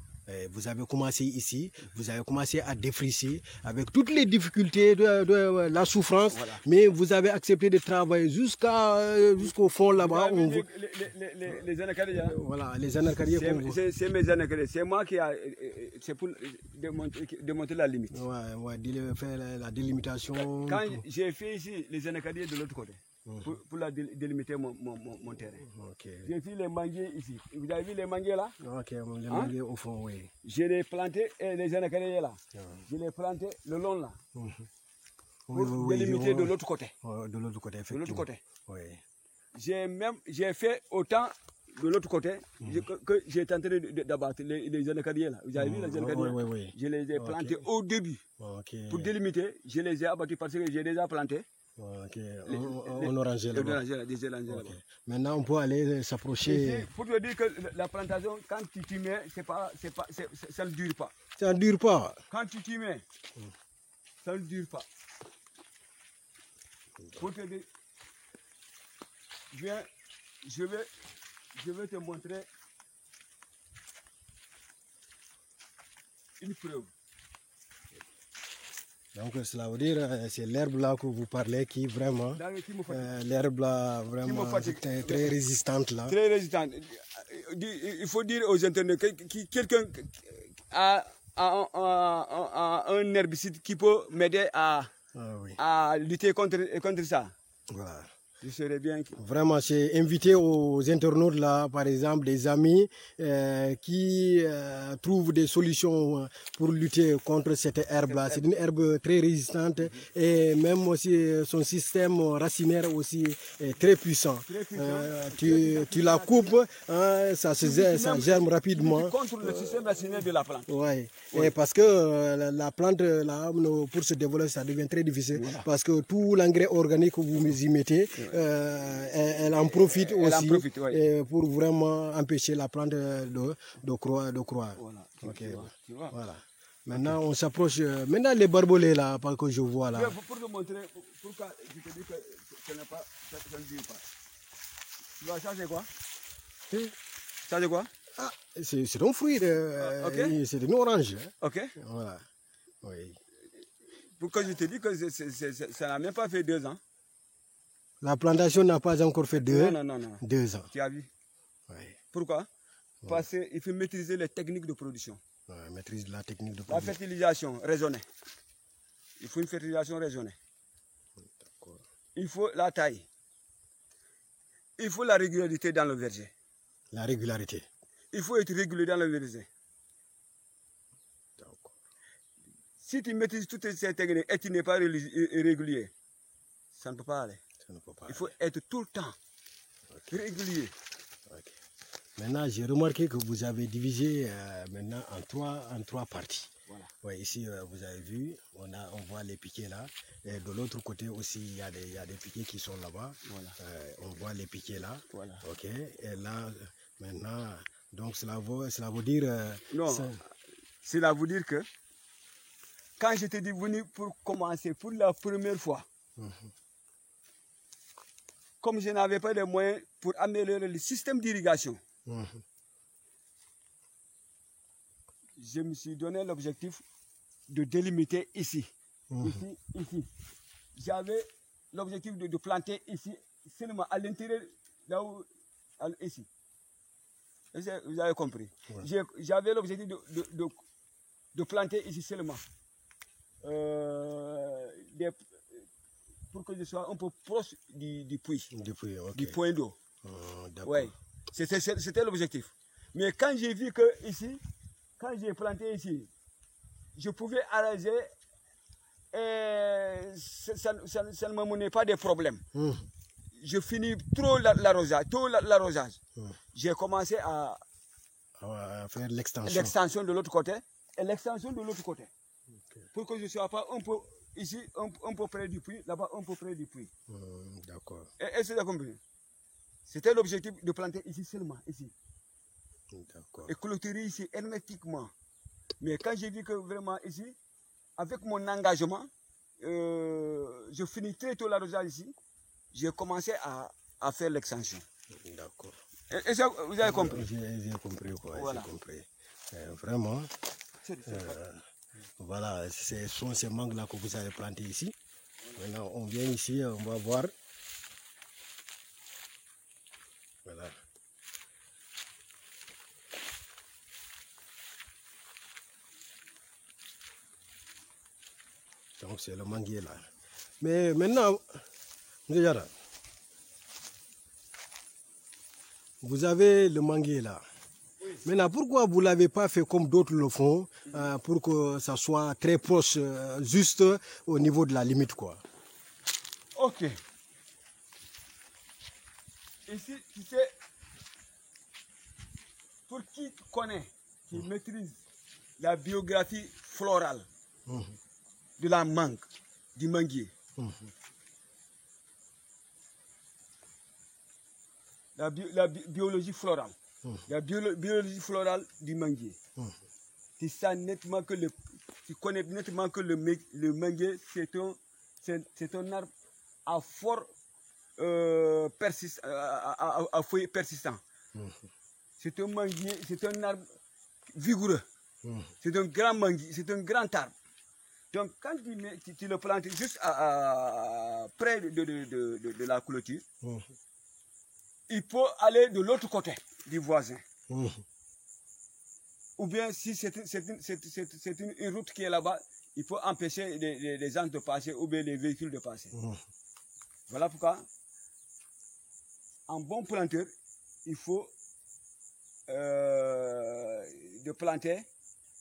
Vous avez commencé ici, vous avez commencé à défricher avec toutes les difficultés de la souffrance, voilà. Mais vous avez accepté de travailler jusqu'au fond là-bas. Les anacariens. Voilà, les anacariens. C'est mes anacariens. C'est moi qui a. C'est pour démonter la limite. Ouais, faire la délimitation. Quand j'ai fait ici les anacariens de l'autre côté. pour délimiter mon terrain. Okay. J'ai vu les manguiers ici. Vous avez vu les manguiers là? Ok, les manguiers au fond, oui. Je les ai plantés et les anacardiers là. Je les ai plantés le long là. Pour délimiter de l'autre côté. De l'autre côté, effectivement. De l'autre côté. Oui. J'ai fait autant de l'autre côté que j'ai tenté d'abattre les anacardiers là. Vous avez vu les anacardiers? Oui. Je les ai plantés au début. Pour délimiter, je les ai abattus parce que j'ai déjà planté. En oranger là-bas. Maintenant, on peut aller s'approcher. Pour te dire que la plantation, quand tu t'y mets, ça ne dure pas. Ça ne dure pas. Quand tu t'y mets, ça ne dure pas. Pour te dire, je vais te montrer une preuve. Donc cela veut dire c'est l'herbe là que vous parlez qui vraiment, l'herbe là vraiment très résistante là. Très résistante. Il faut dire aux internautes que quelqu'un a un herbicide qui peut m'aider à lutter contre ça. Voilà. Je serais bien. Vraiment, j'ai invité aux internautes là, par exemple, des amis qui trouvent des solutions pour lutter contre cette herbe-là. C'est une herbe très résistante et même aussi son système racinaire aussi est très puissant. Tu la coupes, hein, ça germe rapidement. Contre le système racinaire de la plante. Oui. Et parce que la plante là, pour se développer, ça devient très difficile parce que tout l'engrais organique que vous y mettez, elle en profite aussi pour vraiment empêcher la plante de croître. Voilà. Voilà. Maintenant, on s'approche. Maintenant, les barbelés là, que je vois là. Pour te montrer pourquoi je te dis que ça ne dure pas. Tu vois, ça c'est quoi? Ça c'est quoi? C'est un fruit, c'est une orange. Ok. Voilà. Oui. Pourquoi je te dis que ça n'a même pas fait 2 ans. La plantation n'a pas encore fait 2 ans. Tu as vu? Oui. Pourquoi? Parce qu'il faut maîtriser les techniques de production. Maîtrise la technique de production. La fertilisation raisonnée. Il faut une fertilisation raisonnée. Il faut la taille. Il faut la régularité dans le verger. La régularité. Il faut être régulier dans le verger. Si tu maîtrises toutes ces techniques et tu n'es pas régulier, ça ne peut pas aller. Il faut être tout le temps régulier. Maintenant, j'ai remarqué que vous avez divisé maintenant en trois parties. Voilà. Ouais, ici, vous avez vu, on voit les piquets là. Et de l'autre côté aussi, il y a des piquets qui sont là-bas. Voilà. On voit les piquets là. Voilà. Ok. Et là, maintenant, donc cela veut dire... non, cela veut dire que quand j'étais venu pour commencer pour la première fois, comme je n'avais pas les moyens pour améliorer le système d'irrigation, je me suis donné l'objectif de délimiter ici. Ici. J'avais l'objectif de planter ici, seulement à l'intérieur, là où, ici. Vous avez compris. J'avais l'objectif de planter ici seulement. Pour que je sois un peu proche du puits, du point d'eau. Ouais. C'était l'objectif. Mais quand j'ai vu que ici, quand j'ai planté ici, je pouvais arraser et ça ne me menait pas de problème. Je finis trop l'arrosage. J'ai commencé à faire l'extension de l'autre côté et l'extension de l'autre côté. Pour que je ne sois pas un peu ici, un peu près du puits, là-bas, un peu près du puits. D'accord. Est-ce que tu as compris? C'était l'objectif de planter ici seulement, ici. D'accord. Et clôturer ici hermétiquement. Mais quand j'ai vu que vraiment ici, avec mon engagement, je finis très tôt l'arrosage ici, j'ai commencé à faire l'extension. D'accord. Est-ce que vous avez compris? J'ai compris quoi. Voilà. J'ai compris. Vraiment. Voilà, ce sont ces mangues-là que vous avez plantés ici. Maintenant, on vient ici, on va voir. Voilà. Donc, c'est le manguier là. Mais maintenant, M. Yara, vous avez le manguier là. Oui. Maintenant, pourquoi vous ne l'avez pas fait comme d'autres le font, pour que ça soit très proche, juste au niveau de la limite, quoi? Ok. Ici, tu sais, pour qui connaît, qui maîtrise la biographie florale de la mangue, du manguier, la biologie florale, la biologie florale du manguier, tu sais nettement que tu connais nettement que le manguier, c'est un arbre à fort à feuilles persistants. C'est un manguier, c'est un arbre vigoureux. C'est un grand manguier, c'est un grand arbre. Donc quand tu le plantes juste près de la clôture, il peut aller de l'autre côté du voisin. Ou bien si c'est une route qui est là-bas, il faut empêcher les gens de passer ou bien les véhicules de passer. Voilà pourquoi, en bon planteur, il faut de planter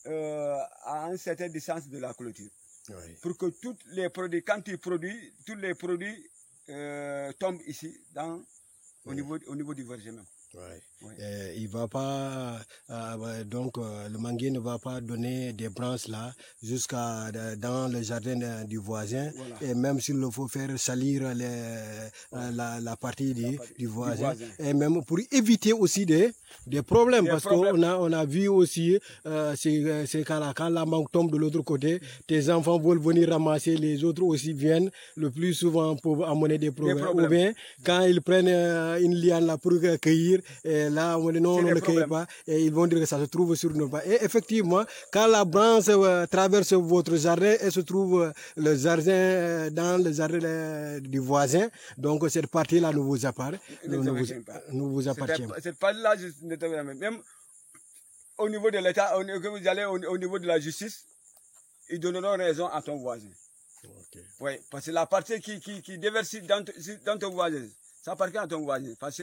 à une certaine distance de la clôture. Oui. Pour que tous les produits, quand tu produis, tous les produits tombent ici, au niveau du verger même. Ouais. Ouais. Il va pas, donc le manguier ne va pas donner des branches là jusqu'à dans le jardin du voisin. Voilà. Et même s'il le faut faire salir la partie du voisin. Et même pour éviter aussi des problèmes, parce qu'on a vu aussi c'est quand la mangue tombe de l'autre côté, tes enfants veulent venir ramasser, les autres aussi viennent le plus souvent pour amener des problèmes. Ou bien quand ils prennent une liane là pour cueillir, et là on dit non, on ne cueille pas, et ils vont dire que ça se trouve sur nos pas. Et effectivement, quand la branche traverse votre jardin et se trouve le jardin dans le jardin du voisin, donc cette partie là ne vous appartient pas. Cette partie là, même au niveau de l'État, que vous allez au niveau de la justice, ils donneront raison à ton voisin. Okay. Oui, parce que la partie qui déverse dans ton voisin, ça appartient à ton voisin, parce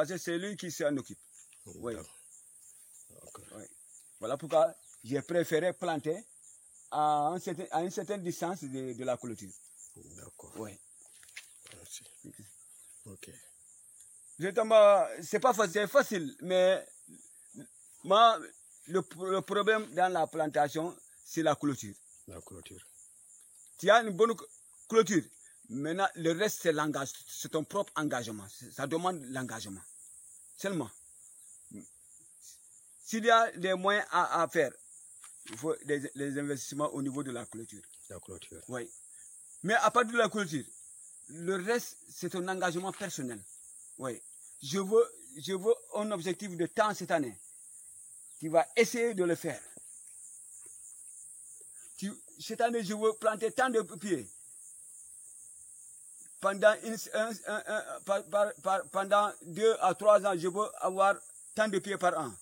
que c'est lui qui s'en occupe. Oui. Okay. Oui. Voilà pourquoi j'ai préféré planter à une certaine distance de la clôture. D'accord. Oui. Merci. Ok. C'est pas facile, c'est facile, mais moi, le problème dans la plantation, c'est la clôture. La clôture. Tu as une bonne clôture. Maintenant, le reste, c'est l'engagement. C'est ton propre engagement. Ça demande l'engagement. Seulement. S'il y a des moyens à faire, il faut des investissements au niveau de la clôture. La clôture. Oui. Mais à part de la clôture, le reste, c'est un engagement personnel. Oui. Je veux un objectif de temps cette année. Tu vas essayer de le faire. Cette année, je veux planter tant de pieds. Pendant 2 à 3 ans, je veux avoir tant de pieds par an.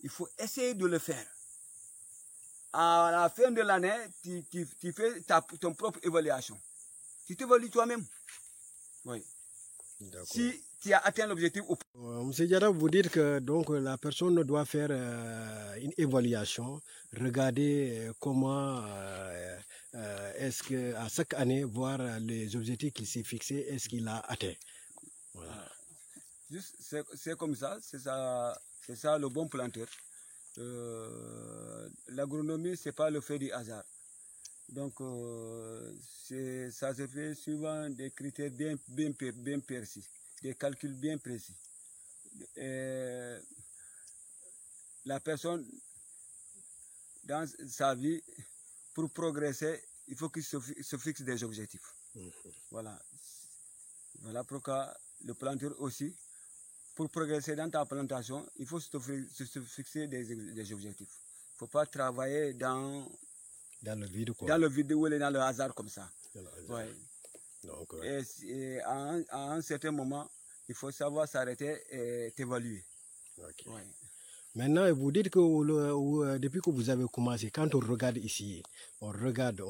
Il faut essayer de le faire. À la fin de l'année, tu fais ton propre évaluation. Tu t'évalues toi-même. Oui. Si tu as atteint l'objectif ou pas. Monsieur Diarra, vous dites que donc la personne doit faire une évaluation, regarder comment est-ce que à chaque année voir les objectifs qu'il s'est fixés, est-ce qu'il a atteint. Voilà. C'est comme ça, c'est ça le bon planteur. L'agronomie, c'est pas le fait du hasard. Donc ça se fait suivant des critères bien précis, des calculs bien précis. La personne, dans sa vie, pour progresser, il faut qu'il se fixe des objectifs. Voilà. Voilà pourquoi le planteur aussi, pour progresser dans ta plantation, il faut se fixer des objectifs. Il ne faut pas travailler dans le vide, quoi. Dans le vide ou dans le hasard comme ça. Ouais. Donc, ouais. Et à un certain moment, il faut savoir s'arrêter et t'évaluer. Okay. Ouais. Maintenant, vous dites que depuis que vous avez commencé, quand on regarde ici, on regarde.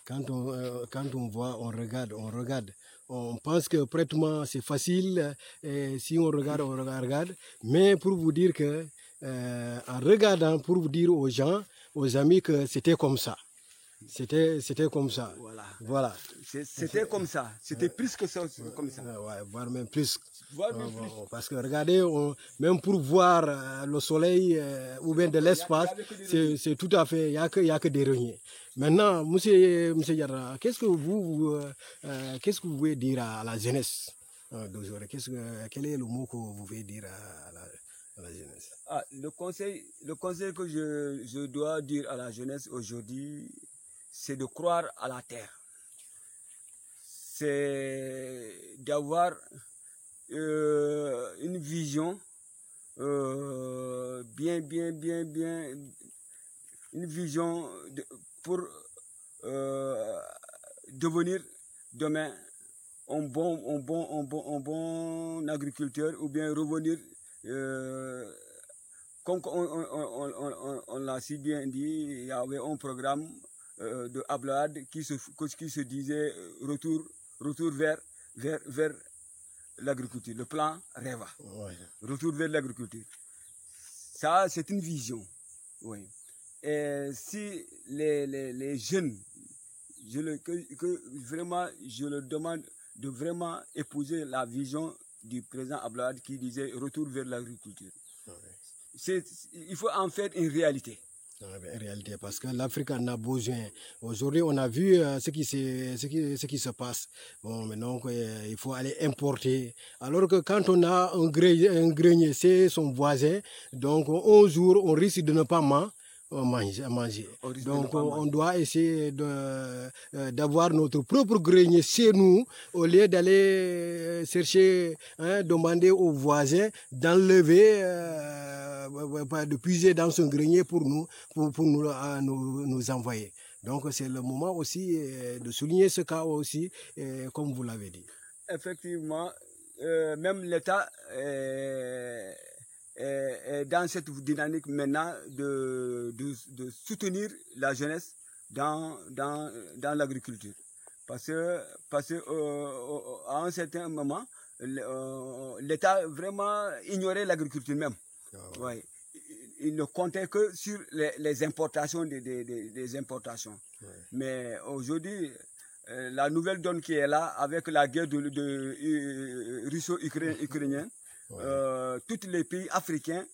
Quand on voit, on regarde. On pense que pratiquement c'est facile, si on regarde, on regarde. Mais pour vous dire que, en regardant, pour vous dire aux gens, aux amis que c'était comme ça. C'était comme ça. Voilà. C'était comme ça. C'était plus que ça, comme ça. Ouais, voire même plus. Parce que regardez, même pour voir le soleil ou bien de l'espace, c'est tout à fait, il n'y a que des reliers. Maintenant, monsieur Yara, qu'est-ce que vous pouvez dire à la jeunesse d'aujourd'hui? Quel est le mot que vous pouvez dire à la jeunesse? Le conseil que je dois dire à la jeunesse aujourd'hui, c'est de croire à la terre. C'est d'avoir une vision une vision pour devenir demain un bon agriculteur, ou bien revenir comme on l'a si bien dit. Il y avait un programme de Ablad qui se disait retour vers l'agriculture, le plan REVA, retour vers l'agriculture. Ça, c'est une vision. Oui. Et si les jeunes, je leur demande de vraiment épouser la vision du président Ablad qui disait retour vers l'agriculture. Il faut en faire une réalité. En réalité, parce que l'Afrique en a besoin. Aujourd'hui, on a vu ce qui se passe. Bon, maintenant, il faut aller importer. Alors que quand on a un grenier, c'est son voisin. Donc, un jour, on risque de ne pas manger. Donc on doit essayer d'avoir notre propre grenier chez nous, au lieu d'aller chercher, demander aux voisins d'enlever, de puiser dans son grenier pour nous envoyer. Donc c'est le moment aussi de souligner ce cas aussi, comme vous l'avez dit. Effectivement, même l'État dans cette dynamique maintenant de soutenir la jeunesse dans l'agriculture. Parce que à un certain moment, l'État vraiment ignorait l'agriculture même. Ouais. Il ne comptait que sur les importations des importations. Mais aujourd'hui, la nouvelle donne qui est là, avec la guerre russo-ukrainienne, tous les pays africains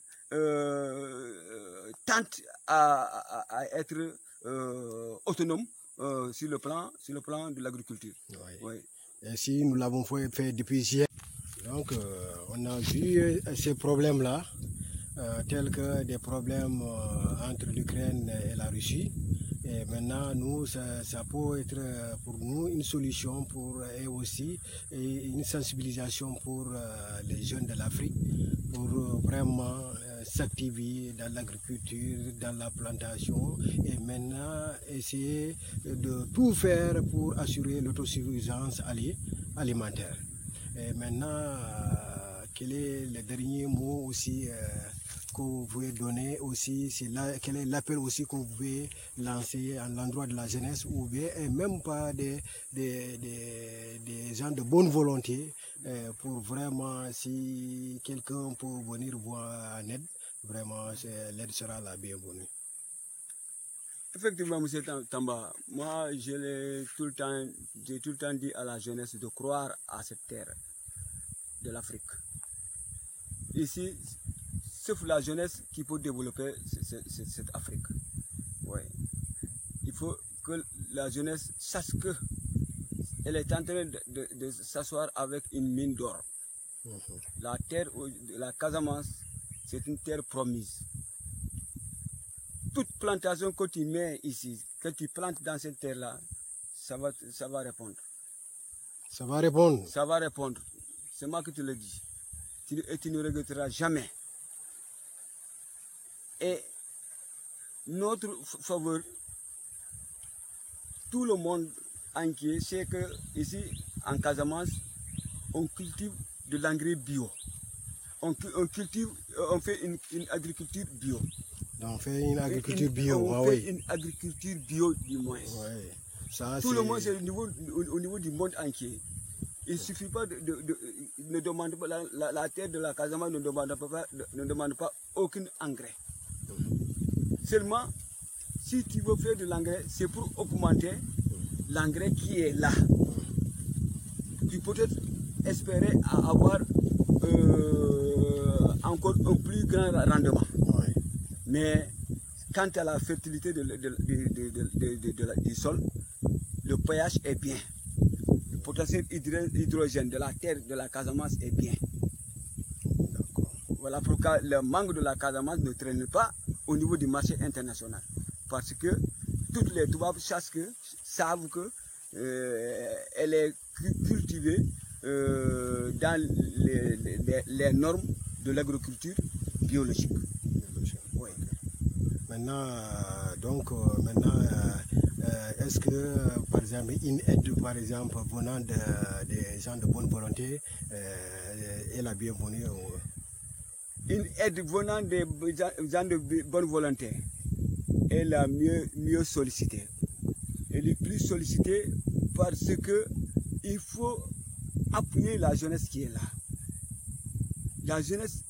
tentent à être autonomes sur le plan de l'agriculture. Ainsi, nous l'avons fait depuis hier. Donc, on a vu ces problèmes-là, tels que des problèmes entre l'Ukraine et la Russie. Et maintenant, nous, ça peut être pour nous une solution et aussi une sensibilisation pour les jeunes de l'Afrique, pour vraiment s'activer dans l'agriculture, dans la plantation, et maintenant essayer de tout faire pour assurer l'autosuffisance alimentaire. Et maintenant, quel est le dernier mot aussi que vous pouvez donner aussi, quel est l'appel aussi que vous pouvez lancer à l'endroit de la jeunesse, ou bien et même pas des gens de bonne volonté, pour vraiment, si quelqu'un peut venir voir en aide, vraiment l'aide sera la bienvenue. Effectivement, M. Tamba, moi j'ai tout le temps dit à la jeunesse de croire à cette terre de l'Afrique. Ici, sauf la jeunesse qui peut développer cette Afrique. Ouais. Il faut que la jeunesse sache qu'elle est en train de s'asseoir avec une mine d'or. La terre de la Casamance, c'est une terre promise. Toute plantation que tu mets ici, que tu plantes dans cette terre-là, ça va répondre. Ça va répondre. Ça va répondre. C'est moi qui te le dis. Et tu ne regretteras jamais. Et notre faveur, tout le monde entier sait que ici, en Casamance, on cultive de l'engrais bio. On fait une agriculture bio. On fait une agriculture bio. On fait une agriculture bio du moins. Ça, tout le monde, c'est au niveau du monde entier. Il ne suffit pas ne demande pas, la terre de la Casamance ne demande pas aucun engrais. Seulement, si tu veux faire de l'engrais, c'est pour augmenter l'engrais qui est là. Tu peux peut-être espérer avoir encore un plus grand rendement. Ouais. Mais quant à la fertilité du sol, le pH est bien. Le potentiel hydrogène de la terre de la Casamance est bien. Voilà pourquoi le mangue de la Casamance ne traîne pas au niveau du marché international. Parce que toutes les Toubabs savent que elle est cultivée dans les normes de l'agriculture biologique. Oui. Maintenant, est-ce que, par exemple, une aide, par exemple, venant des gens de bonne volonté est la bienvenue? Une aide venant des gens de bonne volonté est la mieux sollicitée. Elle est plus sollicitée parce que il faut appuyer la jeunesse qui est là. La jeunesse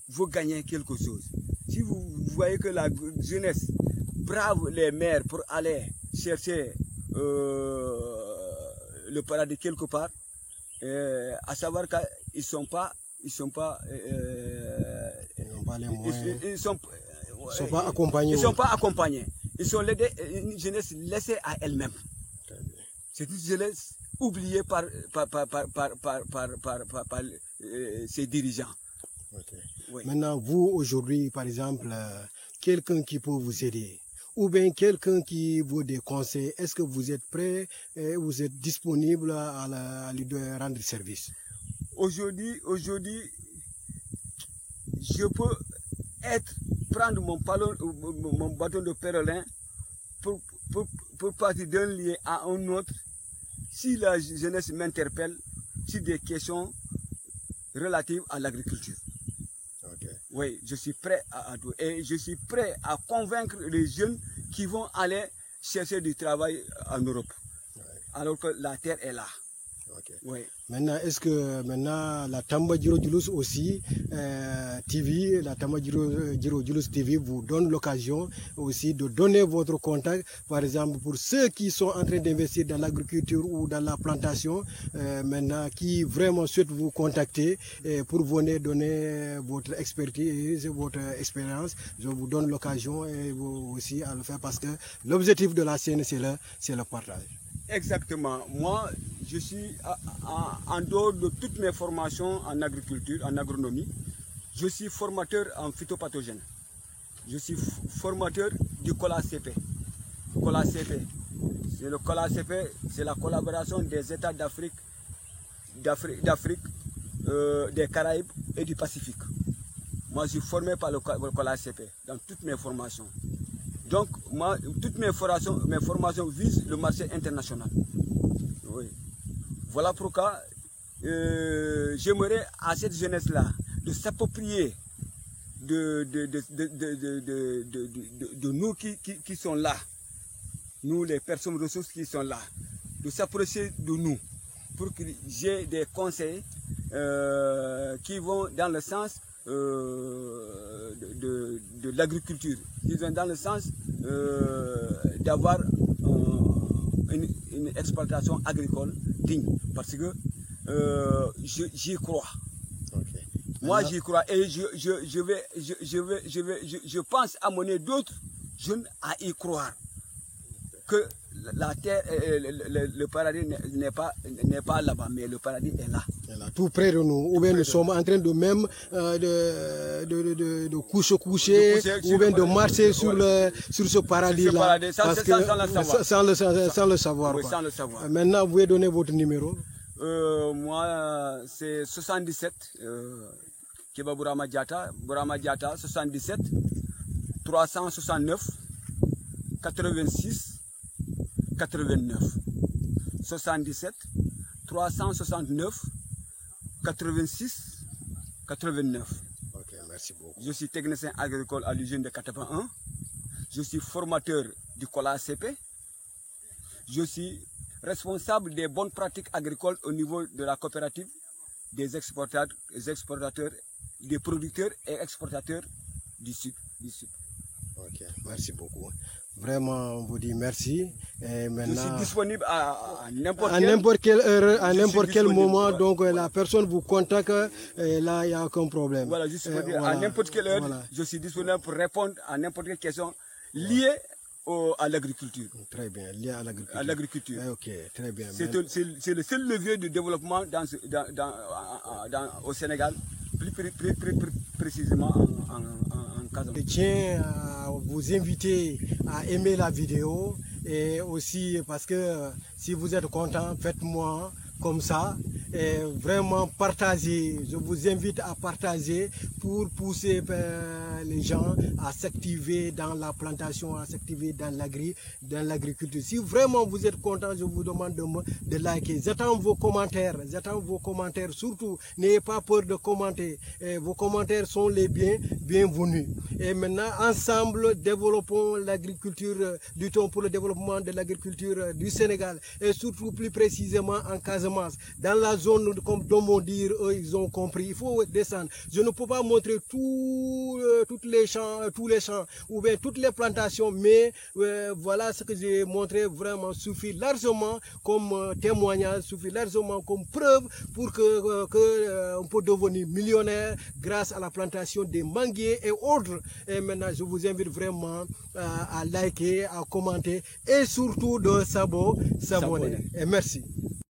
veut gagner quelque chose. Si vous voyez que la jeunesse brave les mers pour aller chercher le paradis quelque part, à savoir qu'ils sont pas les moyens. Ils sont pas accompagnés. Ils sont pas accompagnés. Ils sont une jeunesse laissée à elle-même. C'est une jeunesse oubliée par ses dirigeants. Okay. Oui. Maintenant, vous aujourd'hui, par exemple, quelqu'un qui peut vous aider, ou bien quelqu'un qui vous des conseils, est-ce que vous êtes prêt et vous êtes disponible à lui rendre service? Aujourd'hui, je peux prendre mon bâton de pèlerin pour partir d'un lieu à un autre. Si la jeunesse m'interpelle sur des questions relatives à l'agriculture. Okay. Oui, je suis prêt à tout. Et je suis prêt à convaincre les jeunes qui vont aller chercher du travail en Europe. Ouais. Alors que la terre est là. Okay. Oui. Maintenant, est-ce que la Tamba Djiro Djilous aussi, TV, la Tamba Djiro Djilous TV vous donne l'occasion aussi de donner votre contact, par exemple pour ceux qui sont en train d'investir dans l'agriculture ou dans la plantation, maintenant qui vraiment souhaitent vous contacter pour venir donner votre expertise, votre expérience. Je vous donne l'occasion et vous aussi à le faire parce que l'objectif de la scène c'est le partage. Exactement. Moi, je suis en dehors de toutes mes formations en agriculture, en agronomie. Je suis formateur en phytopathogène. Je suis formateur du COLA-CP. COLA-CP. Le COLA-CP, c'est la collaboration des États d'Afrique, des Caraïbes et du Pacifique. Moi, je suis formé par le COLA-CP dans toutes mes formations. Donc, moi, toutes mes formations visent le marché international. Oui. Voilà pourquoi j'aimerais à cette jeunesse-là de s'approprier de nous qui sont là, nous les personnes ressources qui sont là, de s'approcher de nous pour que j'ai des conseils qui vont dans le sens de l'agriculture, ils vont dans le sens d'avoir une exploitation agricole digne, parce que j'y crois. Okay. Moi j'y crois et je pense amener d'autres jeunes à y croire que la terre, le paradis n'est pas là-bas, mais le paradis est là. Tout près de nous. Ou bien nous sommes en train de même de coucher, ou bien de marcher sur ce paradis-là. Sans le savoir. Oui, sans le savoir. Maintenant, vous pouvez donner votre numéro. Moi, c'est 77, Keba Bourama Diatta, 77 369 86 89. 77 369 86 89. Ok, merci beaucoup. Je suis technicien agricole à l'usine de 81. Je suis formateur du COLA-CP. Je suis responsable des bonnes pratiques agricoles au niveau de la coopérative, des exportateurs, des producteurs et exportateurs du sucre. Ok, merci beaucoup. Vraiment, on vous dit merci. Et maintenant, je suis disponible à n'importe quelle heure, à n'importe quel moment. Donc, la personne vous contacte et là, il n'y a aucun problème. Voilà, je suis disponible à n'importe quelle heure. Voilà. Je suis disponible pour répondre à n'importe quelle question liée à l'agriculture. Très bien, lié à l'agriculture. À l'agriculture. Ok, très bien. C'est le seul levier de développement au Sénégal, plus précisément en Casamance. Je tiens à vous inviter à aimer la vidéo et aussi parce que si vous êtes content, faites-moi comme ça et vraiment partagez. Je vous invite à partager pour pousser les gens à s'activer dans la plantation, à s'activer dans l'agriculture. Si vraiment vous êtes content, je vous demande de liker. J'attends vos commentaires, surtout n'ayez pas peur de commenter. Et vos commentaires sont les bienvenus. Et maintenant, ensemble, développons l'agriculture, luttons pour le développement de l'agriculture du Sénégal et surtout plus précisément en Casamance. Dans la zone, comme Domon dire, eux, ils ont compris, il faut descendre. Je ne peux pas montrer tous les champs ou bien toutes les plantations, mais voilà ce que j'ai montré vraiment suffit largement comme témoignage, suffit largement comme preuve pour on peut devenir millionnaire grâce à la plantation des manguiers et autres. Et maintenant, je vous invite vraiment à liker, à commenter et surtout de s'abonner. Et merci.